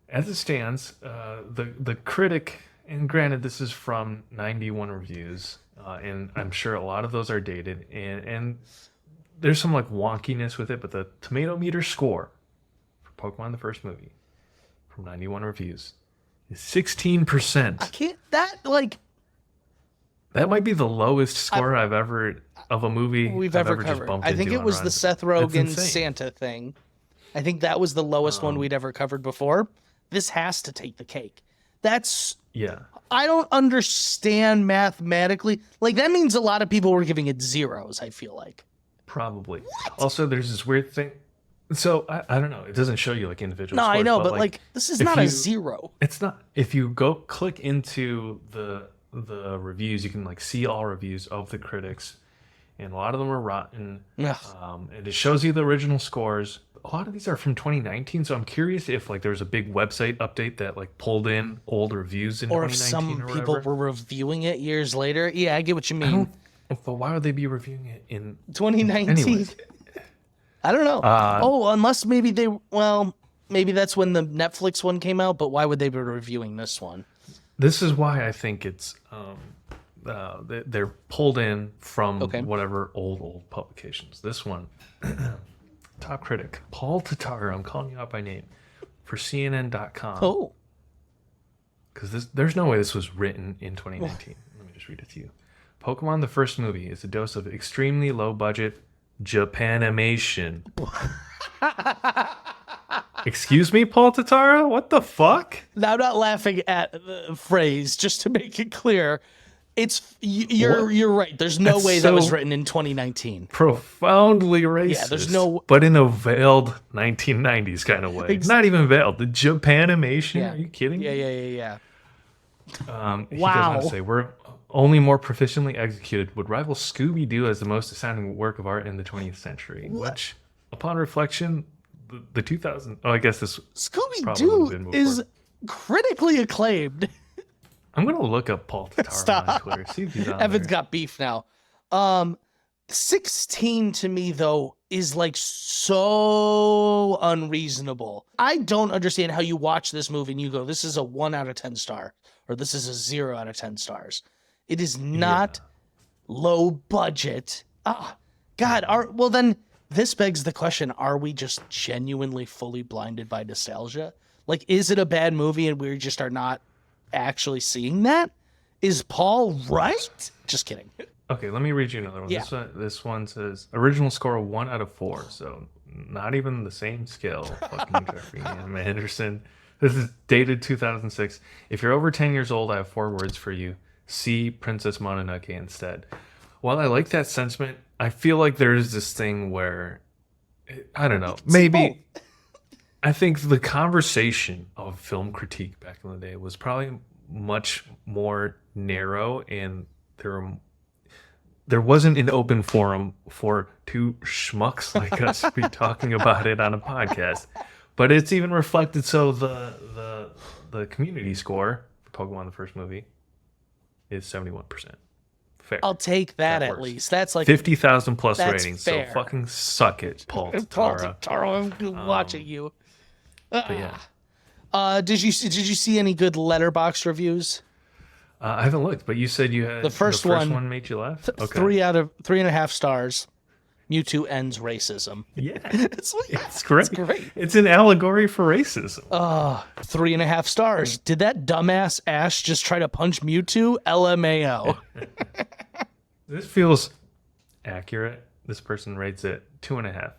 As it stands, the critic, and granted this is from 91 reviews, and I'm sure a lot of those are dated, and there's some like wonkiness with it, but the tomato meter score for Pokemon the first movie from 91 reviews is 16%. I can't, that might be the lowest score I've ever of a movie we've I've ever just covered. bumped I think into it was on the Rotten. Seth That's Rogen insane. Santa thing. I think that was the lowest one we'd ever covered before. This has to take the cake. I don't understand mathematically. Like, that means a lot of people were giving it zeros, I feel like. Probably. Also, there's this weird thing. So I don't know. It doesn't show you like individual. No, scores, I know, but like this is not a zero. It's not. If you go click into the reviews, you can like see all reviews of the critics, and a lot of them are rotten. And it shows you the original scores. A lot of these are from 2019, so I'm curious if like there was a big website update that like pulled in old reviews in Or if 2019 some or people whatever. were reviewing it years later. Yeah, I get what you mean. But why would they be reviewing it in 2019? Anyways. I don't know. Unless maybe maybe that's when the Netflix one came out, but why would they be reviewing this one? This is why I think it's they're pulled in from whatever old publications. This one, top critic Paul Tatar, I'm calling you out by name, for CNN.com. Oh, because there's no way this was written in 2019. Let me just read it to you. Pokemon the first movie is a dose of extremely low budget Japanimation. Excuse me, Paul Tatara? What the fuck? now I'm not laughing at the phrase, just to make it clear. You're right. There's no That's way that was so written in 2019. Profoundly racist. Yeah, there's no- but in a veiled 1990s kind of way. Not even veiled. The Japanimation. Yeah. Are you kidding? Yeah. He goes on Wow. to say, we're only more proficiently executed would rival Scooby-Doo as the most astounding work of art in the 20th century. Which, upon reflection, the 2000... Oh, I guess this probably would have been Scooby-Doo before. is critically acclaimed. I'm going to look up Paul Totaro on Stop. Twitter. See if he's on Evan's there. got beef now. 16 to me, though, is like so unreasonable. I don't understand how you watch this movie and you go, this is a 1 out of 10 star, or this is a 0 out of 10 stars. It is not low budget. God. Well, then this begs the question, are we just genuinely fully blinded by nostalgia? Like, is it a bad movie and we just are not actually seeing that? Is Paul right? Just kidding. Okay, let me read you another one. Yeah. This one says original score of 1 out of 4, so not even the same scale. Fucking Jeffrey M. Anderson. This is dated 2006. If you're over 10 years old, I have 4 words for you. See Princess Mononoke instead. While I like that sentiment, I feel like there is this thing where, I don't know, maybe... I think the conversation of film critique back in the day was probably much more narrow, and there wasn't an open forum for 2 schmucks like us to be talking about it on a podcast. But it's even reflected. So the community score for Pokemon the first movie is 71%. Fair. I'll take that at works. least. That's like 50,000 plus that's ratings. fair. So fucking suck it, Paul Paul Totaro. Totaro, I'm watching you. But yeah. Did you see any good letterbox reviews? I haven't looked, but you said you had The first one made you laugh. Okay. 3 out of 3.5 stars. Mewtwo ends racism. Yeah, It's great. It's great. It's an allegory for racism. 3.5 stars. Did that dumbass Ash just try to punch Mewtwo? LMAO. This feels accurate. This person rates it 2.5.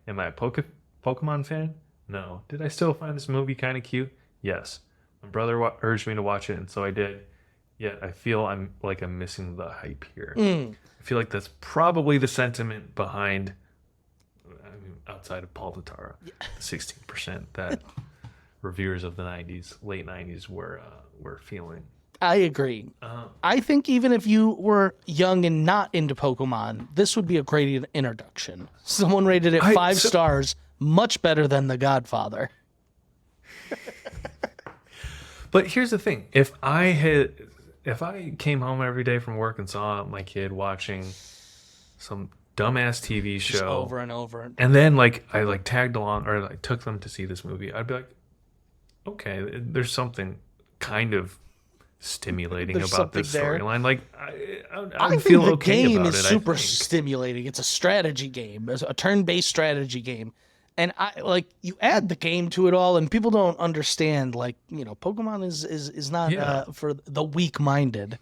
Am I a Pokemon fan? No. Did I still find this movie kind of cute? Yes. My brother urged me to watch it, and so I did. Yet I feel I'm missing the hype here. I feel like that's probably the sentiment behind, outside of Paul Totaro, 16% that reviewers of the late 90s were feeling. I agree. I think even if you were young and not into Pokemon, this would be a great introduction. Someone rated it 5 stars, much better than The Godfather. But here's the thing: if I came home every day from work and saw my kid watching some dumbass TV show Just over and over, and then I tagged along or took them to see this movie, I'd be like, okay, there's something kind of stimulating There's about this something there. storyline. I I feel think the okay game about is it. super I think. stimulating. It's a strategy game, a turn-based strategy game. And you add the game to it all, and people don't understand. Pokemon is not for the weak-minded.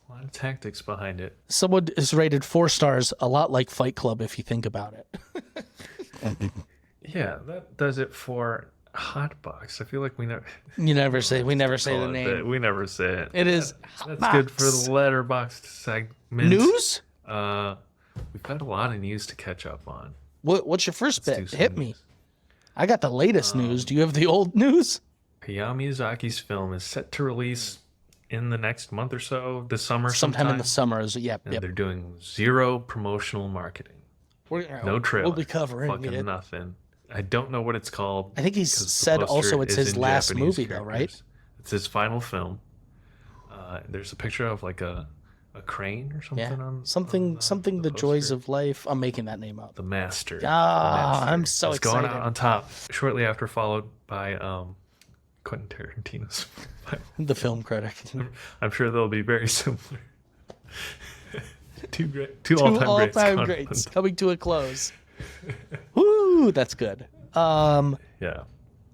A lot of tactics behind it. Someone is rated 4 stars, a lot like Fight Club if you think about it. Yeah, that does it for Hotbox. I feel like we never. We never say the We name. We never say it. It is That's Hotbox. good for the letterboxed segment. News. We've got a lot of news to catch up on. What's your first Let's do bit? some Hit me. news. I got the latest news. Do you have the old news? Hayao Miyazaki's film is set to release in the next month or so, this summer Sometime in the summer. Yep. And they're doing 0 promotional marketing. No trailer. We'll be covering Fucking it. nothing. I don't know what it's called. I think he's 'cause the said poster also it's is his in last Japanese movie, though, right? characters. It's his final film. There's a picture of a crane or something Yeah. on Something the joys poster. of life. I'm making that name up. The Master. I'm so It's excited. going out on top shortly after, followed by Quentin Tarantino's. The film critic. I'm sure they'll be very similar. Two Two all-time greats. greats coming to a close. Woo, that's good. Yeah.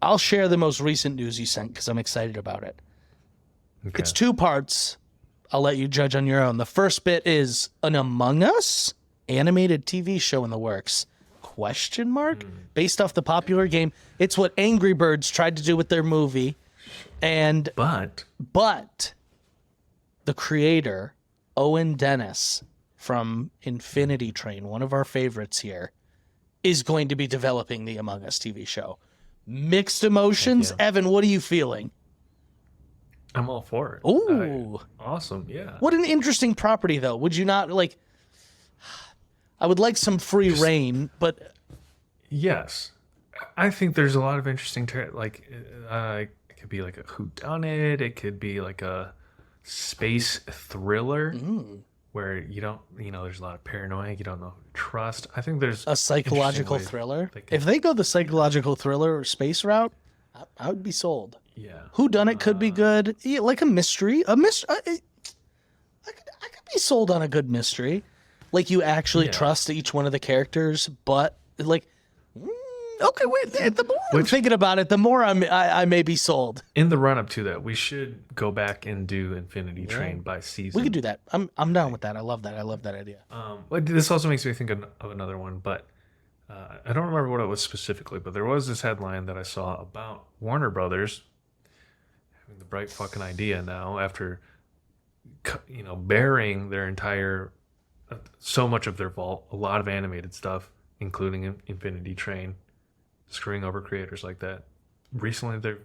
I'll share the most recent news you sent because I'm excited about it. Okay. It's 2 parts. I'll let you judge on your own. The first bit is an Among Us animated TV show in the works. Question mark? Based off the popular game. It's what Angry Birds tried to do with their movie. But the creator Owen Dennis from Infinity Train, one of our favorites here, is going to be developing the Among Us TV show. Mixed emotions. Yeah. Evan, what are you feeling? I'm all for it. Ooh. Awesome. Yeah. What an interesting property, though. Would you not, like... I would like some free reign, but... Yes. I think there's a lot of interesting... it could be like a whodunit. It could be like a space thriller where you don't... there's a lot of paranoia. You don't know who to trust. I think there's... A psychological thriller? If they go the psychological thriller or space route, I would be sold. Yeah. Whodunit could be good. Yeah, like a mystery. I could be sold on a good mystery. Like you actually trust each one of the characters, but like, okay, wait. The more I'm thinking about it, the more I may be sold. In the run up to that, we should go back and do Infinity Train by season. We could do that. I'm down with that. I love that. I love that idea. But this also makes me think of another one, but I don't remember what it was specifically, but there was this headline that I saw about Warner Brothers having the bright fucking idea now after, burying their entire, so much of their vault, a lot of animated stuff, including Infinity Train, screwing over creators like that. Recently,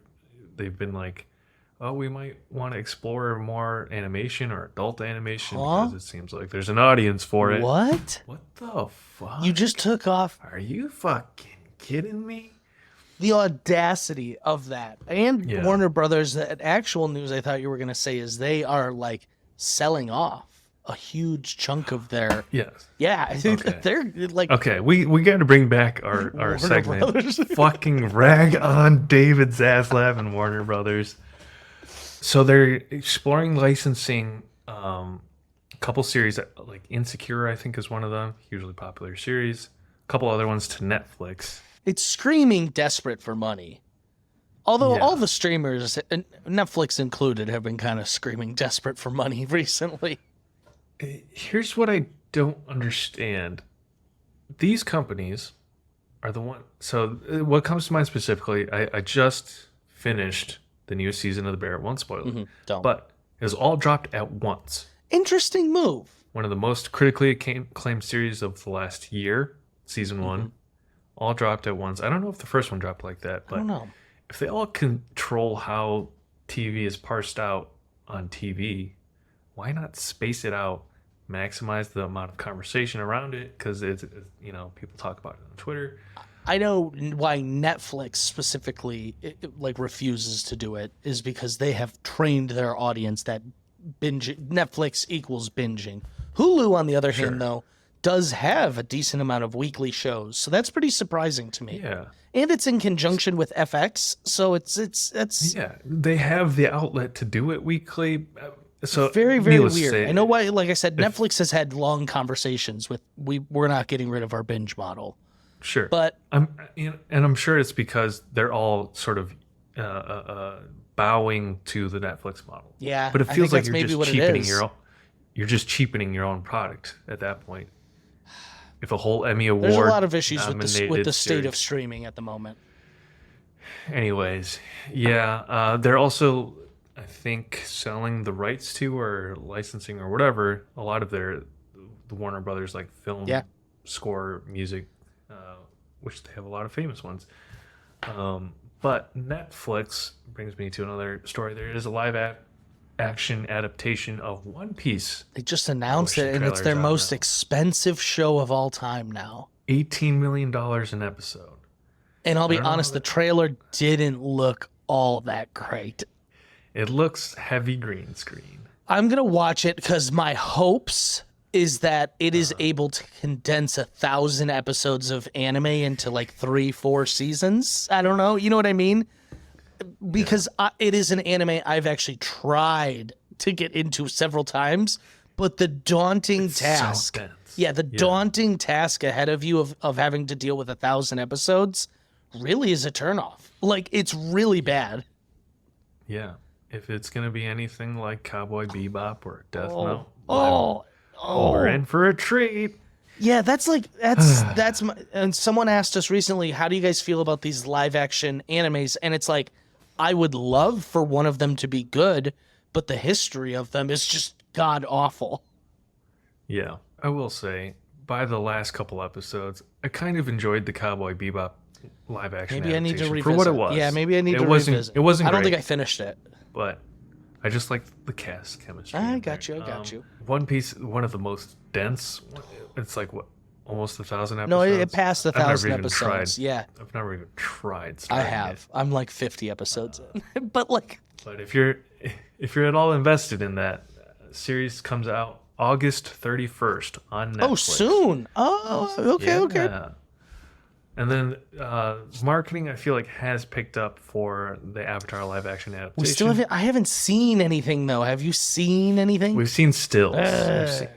they've been like, oh, we might want to explore more animation or adult animation because it seems like there's an audience for it. What? What the fuck? You just took off. Are you fucking kidding me? The audacity of that. And Warner Brothers, that actual news I thought you were going to say is they are like selling off a huge chunk of their... Yes. Yeah. Okay. They're like... Okay, we got to bring back our segment. Fucking rag on David Zaslav and Warner Brothers. So they're exploring licensing a couple series, like Insecure, I think is one of them, hugely popular series. A couple other ones to Netflix. It's screaming desperate for money. Although all the streamers, Netflix included, have been kind of screaming desperate for money recently. Here's what I don't understand. These companies are the one. So what comes to mind specifically, I just finished the newest season of The Bear. It won't spoil it. Don't. But it was all dropped at once. Interesting move. One of the most critically acclaimed series of the last year, season one, all dropped at once. I don't know if the first one dropped like that, but I don't know. if they all control how TV is parsed out on TV, why not space it out, maximize the amount of conversation around it? Because it's people talk about it on Twitter. I know why Netflix specifically refuses to do it is because they have trained their audience that Netflix equals binging. Hulu, on the other hand, though, does have a decent amount of weekly shows, so that's pretty surprising to me. Yeah, and it's in conjunction with FX, so it's they have the outlet to do it weekly. So very, very weird. I know why. Like I said, Netflix has had long conversations with we're not getting rid of our binge model. Sure, but I'm sure it's because they're all sort of bowing to the Netflix model. Yeah, but it feels like you're just cheapening your own product at that point. If a whole Emmy Award, there's a lot of issues with the state of streaming at the moment. Anyways, they're also, I think, selling the rights to or licensing or whatever a lot of the Warner Brothers film score music, which they have a lot of famous ones. But Netflix brings me to another story. There is a live action adaptation of One Piece. They just announced it, and it's their most expensive show of all time now. $18 million an episode. And I'll be honest, the trailer didn't look all that great. It looks heavy green screen. I'm going to watch it because my hopes is that it is able to condense 1,000 episodes of anime into 3-4 seasons. I don't know. You know what I mean? Because it is an anime I've actually tried to get into several times, but the daunting task, daunting task ahead of you of having to deal with 1,000 episodes really is a turnoff. It's really bad. Yeah. If it's going to be anything like Cowboy Bebop or Death Note, we're in for a treat. Yeah, that's my, and someone asked us recently, how do you guys feel about these live action animes? And it's I would love for one of them to be good, but the history of them is just god awful. Yeah, I will say, by the last couple episodes, I kind of enjoyed the Cowboy Bebop live action Maybe I need to adaptation revisit. for what it was. Yeah, maybe I need to wasn't, revisit. It wasn't I don't great, think I finished it. but I just like the cast chemistry. I in got there. you. I got you. One Piece, one of the most dense. It's like what, almost 1,000 episodes. No, it passed I've never 1,000 even episodes. tried- Yeah, I've never even tried. I starting have. it. I'm like 50 episodes in, but like, But if you're at all invested in that, series comes out August 31st on Netflix. oh, soon. Oh, okay, okay. Yeah. And then marketing, I feel like, has picked up for the Avatar live action adaptation. We still haven't. I haven't seen anything though. Have you seen anything? We've seen stills.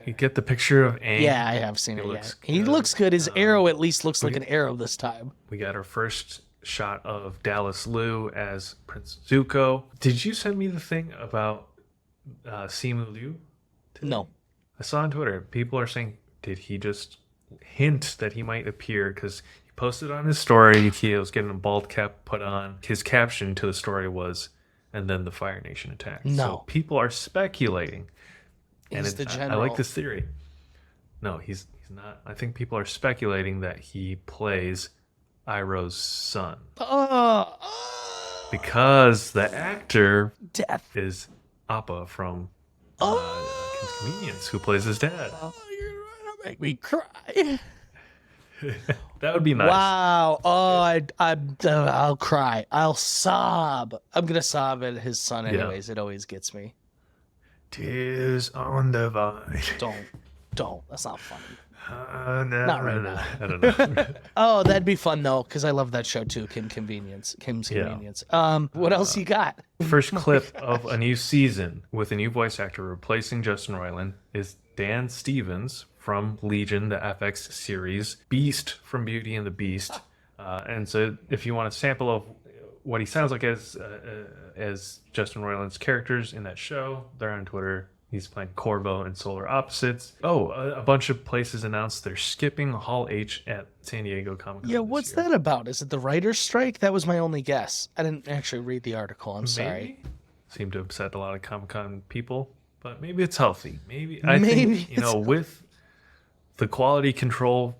You get the picture of Aang. Yeah, I have seen it. Yeah, looks he good. looks good. His arrow at least looks like an arrow this time. We got our first shot of Dallas Liu as Prince Zuko. Did you send me the thing about Simu Liu? No. I saw on Twitter, people are saying, did he just hint that he might appear? Because he posted on his story, he was getting a bald cap put on. His caption to the story was, and then the Fire Nation attacked. No. So people are speculating. He's the I general. like this theory. No, he's not. I think people are speculating that he plays Iroh's son. Because the actor Death. is Appa from Convenience, who plays his dad. Oh, you're gonna make me cry. That would be nice. Wow. Oh, I'll cry. I'll sob. I'm gonna sob at his son anyways. It always gets me. Tears on the vine. Don't. That's not funny. No, Not right now. I don't know. Oh, that'd be fun though, because I love that show too, Kim's Convenience. What else you got? First clip of a new season with a new voice actor replacing Justin Roiland is Dan Stevens from Legion, the FX series, Beast from Beauty and the Beast. And so if you want a sample of what he sounds like as Justin Roiland's characters in that show, they're on Twitter. He's playing Corvo in Solar Opposites. Oh, a bunch of places announced they're skipping Hall H at San Diego Comic-Con. Yeah, what's that about? Is it the writer's strike? That was my only guess. I didn't actually read the article. I'm sorry. Seemed to upset a lot of Comic-Con people, but maybe it's healthy. I think, with the quality control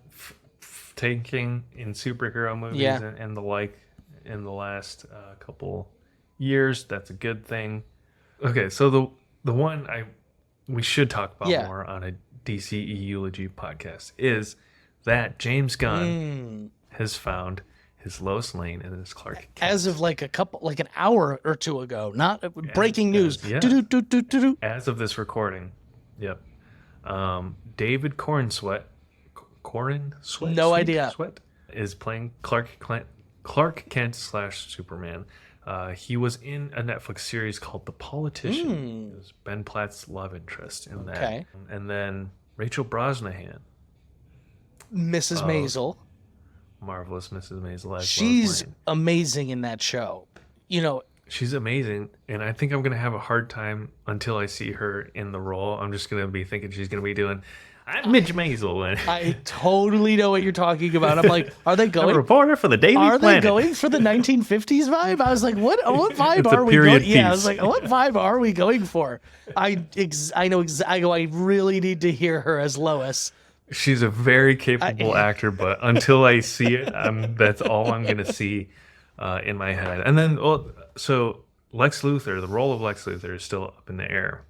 taking in superhero movies and the like in the last couple years, that's a good thing. Okay, so the one we should talk about more on a DCE eulogy podcast is that James Gunn has found his Lois Lane and his Clark Kent. As of like an hour or two ago, not breaking news. As of this recording, yep. David Cornsweet, no idea, is playing Clark Kent / Superman. He was in a Netflix series called The Politician. It was Ben Platt's love interest in that. Okay. And then Rachel Brosnahan, Mrs. Maisel. Marvelous Mrs. Maisel. She's amazing in that show. She's amazing, and I think I'm going to have a hard time until I see her in the role. I'm just going to be thinking she's going to be doing, I'm Midge Maisel. I totally know what you're talking about. I'm like, are they going? A reporter for the Daily Planet. Are they going for the 1950s vibe? I was like, what vibe It's are a we period going? Yeah, I piece. was like, what vibe are we going for? I know exactly. I really need to hear her as Lois. She's a very capable actor, but until I see it, that's all I'm going to see in my head. And then, so Lex Luthor, the role of Lex Luthor is still up in the air.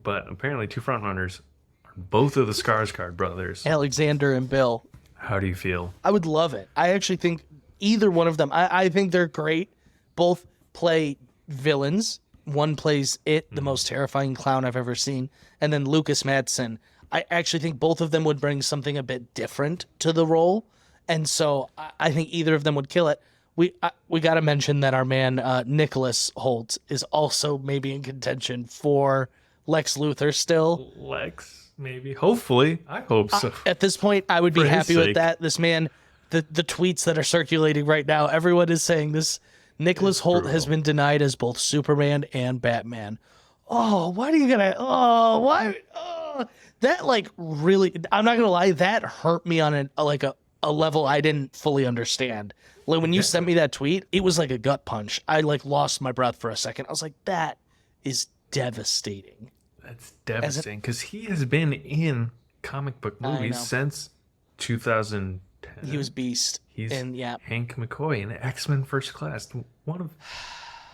But apparently two frontrunners are both of the Skarsgård brothers. Alexander and Bill. How do you feel? I would love it. I actually think either one of them, I think they're great. Both play villains. One plays the most terrifying clown I've ever seen. And then Lucas Madsen. I actually think both of them would bring something a bit different to the role. And so I think either of them would kill it. We got to mention that our man Nicholas Hoult is also maybe in contention for Lex Luthor still. Lex, maybe. Hopefully. I hope so. At this point, I would be For his happy with sake. that. This man, the tweets that are circulating right now, everyone is saying this. Nicholas Hoult has been denied as both Superman and Batman. Oh, why do you gotta? Oh, why? Oh, that really. I'm not gonna lie. That hurt me on a level I didn't fully understand. Like when you sent me that tweet, it was like a gut punch. I lost my breath for a second. I was like, that is devastating. That's devastating because he has been in comic book I movies know. since 2010. He was Beast. He's and Hank McCoy in X-Men First Class, one of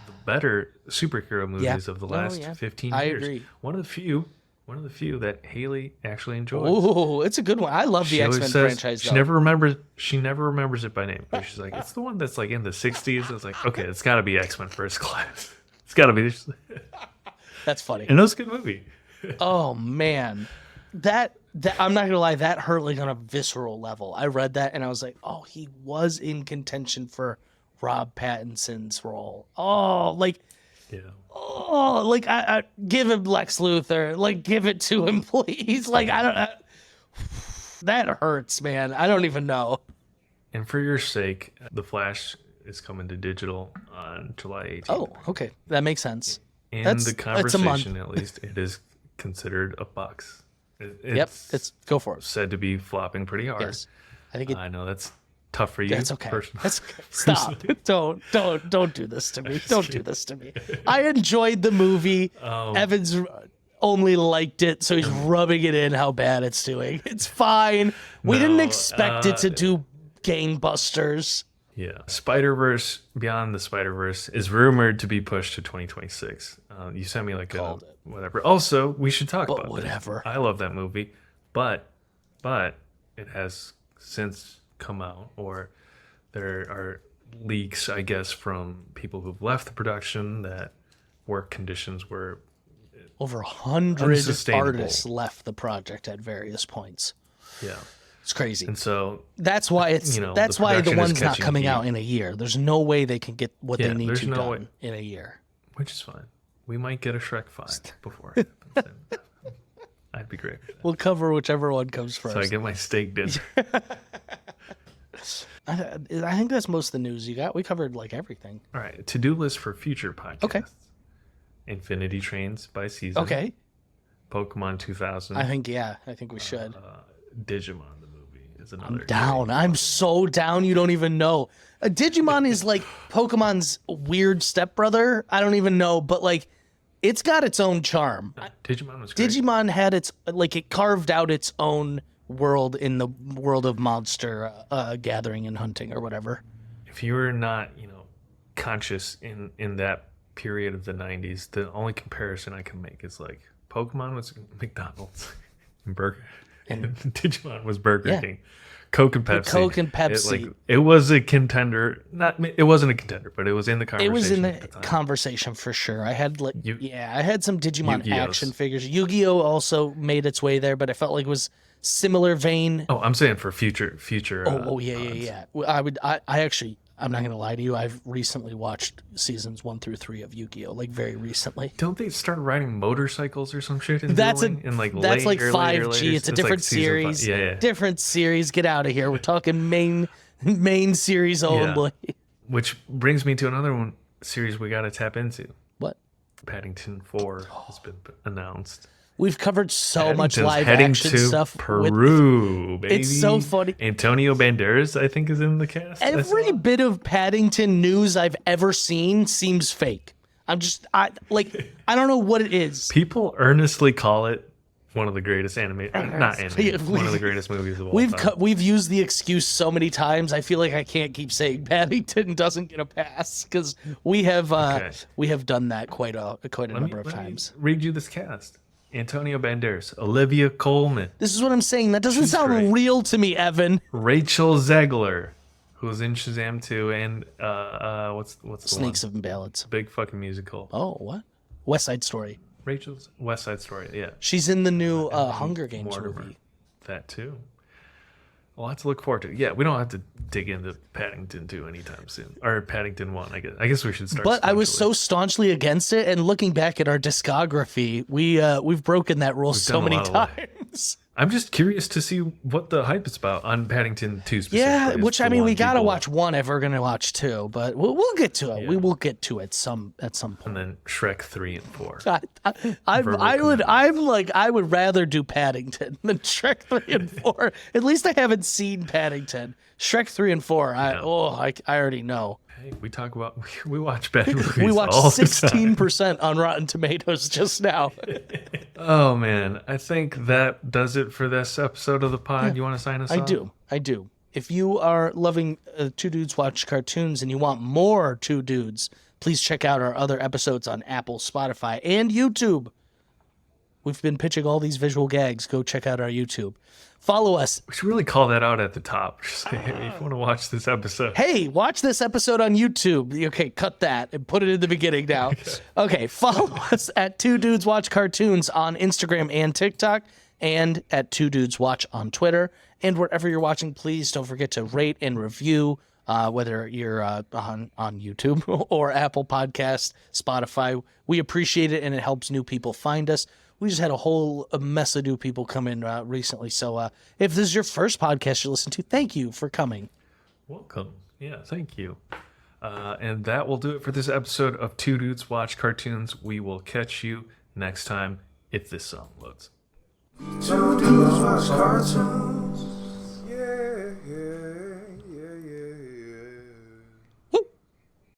the better superhero movies of the last 15 years. I agree. One of the few that Haley actually enjoys. Oh, it's a good one. I love the She always X-Men says franchise. she though. never remembers it by name. But she's like, it's the one that's like in the 60s. I was like, okay, it's got to be X-Men First Class. It's got to be. That's funny. And it was a good movie. Oh man, that I'm not gonna lie, that hurt like on a visceral level. I read that and I was like, oh, he was in contention for Rob Pattinson's role. Oh, like. Yeah. Oh, like I give him Lex Luthor. Like, give it to him, please. Like, I don't. That hurts, man. I don't even know. And for your sake, The Flash is coming to digital on July 18th. Oh, okay, that makes sense. In That's- the it's a month. conversation, at least, it is considered a box. It's go for it. said to be flopping pretty hard. Yes, I think I know that's tough for you. that's okay. personally. That's okay. Stop. Don't do this to me. Don't do this to me. I enjoyed the movie. Evans only liked it, so he's rubbing it in how bad it's doing. It's fine. We didn't expect it to do gangbusters. Yeah. Spider-Verse, Beyond the Spider-Verse is rumored to be pushed to 2026. You sent me like Called it. whatever. Also, we should talk about whatever. This. I love that movie, but it has since come out, or there are leaks, I guess, from people who've left the production that work conditions were Over 100 unsustainable. artists left the project at various points. Yeah. It's crazy. And so That's why it's you know, that's the why the production is one's not catching coming heat. out in a year. There's no way they can get what Yeah, they need there's to no done way. in a year. which is fine. We might get a Shrek 5 before it happens. I'd be great for that. We'll cover whichever one comes first. So I get my steak dinner. I think that's most of the news you got. We covered like everything. All right, to-do list for future podcasts. Okay. Infinity Trains by season. Okay. Pokemon 2000. I think we should. Digimon the movie is another. I'm down. I'm so down you don't even know. Digimon is like Pokemon's weird stepbrother. I don't even know, but like it's got its own charm. Digimon was great. Digimon had its like it carved out its own world in the world of monster gathering and hunting or whatever. If you were not, conscious in that period of the 90s, the only comparison I can make is like Pokemon was McDonald's and Burger, and Digimon was Burger King. Coke and Pepsi. Coke and Pepsi. It was a contender. It wasn't a contender, but it was in the conversation. It was in at the time. conversation for sure. I had I had some Digimon Yu-Gi-Ohs. action figures. Yu-Gi-Oh also made its way there, but I felt like it was similar vein. Oh, I'm saying for future. Yeah. I'm not gonna lie to you. I've recently watched seasons 1 through 3 of Yu-Gi-Oh, like very recently. Don't they start riding motorcycles or some shit? That's in like 5G. later? It's a different like season five. series. Yeah. Different series. Get out of here. We're talking main series only. Which brings me to another series we got to tap into. What? Paddington 4 has been announced. We've covered so much Paddington's live heading action to stuff. Peru, baby. It's so funny. Antonio Banderas, I think, is in the cast. Every bit of Paddington news I've ever seen seems fake. I don't know what it is. People earnestly call it one of the greatest one of the greatest movies of all time. We've used the excuse so many times. I feel like I can't keep saying Paddington doesn't get a pass because we have done that quite a number of times. Let me read you this cast. Antonio Banderas, Olivia Colman, This is what I'm saying. That doesn't sound great. real to me, Evan. Rachel Zegler, who's in Shazam 2, and what's the Snakes one? and Ballads. Big fucking musical. Oh, what? West Side Story. Rachel's West Side Story, yeah. She's in the new Hunger Games Mortimer. movie. That too. A lot to look forward to. Yeah, we don't have to dig into Paddington 2 anytime soon. Or Paddington 1, I guess. I guess we should start. But I was sequentially. so staunchly against it, and looking back at our discography, we've broken that rule so done a many lot of work. times. I'm just curious to see what the hype is about on Paddington 2 specifically. Yeah, is which the I mean, one we gotta people- watch one if we're gonna watch two, but we'll get to it. Yeah. We will get to it at some And point. then Shrek 3 and 4. I would rather do Paddington than Shrek 3 and 4. At least I haven't seen Paddington. Shrek 3 and 4. I already know. Hey, we watch bad movies We watched all the time. 16% on Rotten Tomatoes just now. Oh man, I think that does it for this episode of the pod. You want to sign us off? I do. If you are loving Two Dudes Watch Cartoons and you want more Two Dudes, please check out our other episodes on Apple, Spotify, and YouTube. We've been pitching all these visual gags. Go check out our YouTube. Follow us. We should really call that out at the top. Just say, hey, if you want to watch this episode. Hey, watch this episode on YouTube. Okay, cut that and put it in the beginning now. Okay, follow us at Two Dudes Watch Cartoons on Instagram and TikTok, and at Two Dudes Watch on Twitter. And wherever you're watching, please don't forget to rate and review, whether you're on YouTube or Apple Podcasts, Spotify. We appreciate it, and it helps new people find us. We just had a mess of new people come in recently. So if this is your first podcast you listen to, thank you for coming. Welcome. Yeah, thank you. And that will do it for this episode of Two Dudes Watch Cartoons. We will catch you next time if this song loads. Two dudes watch cartoons.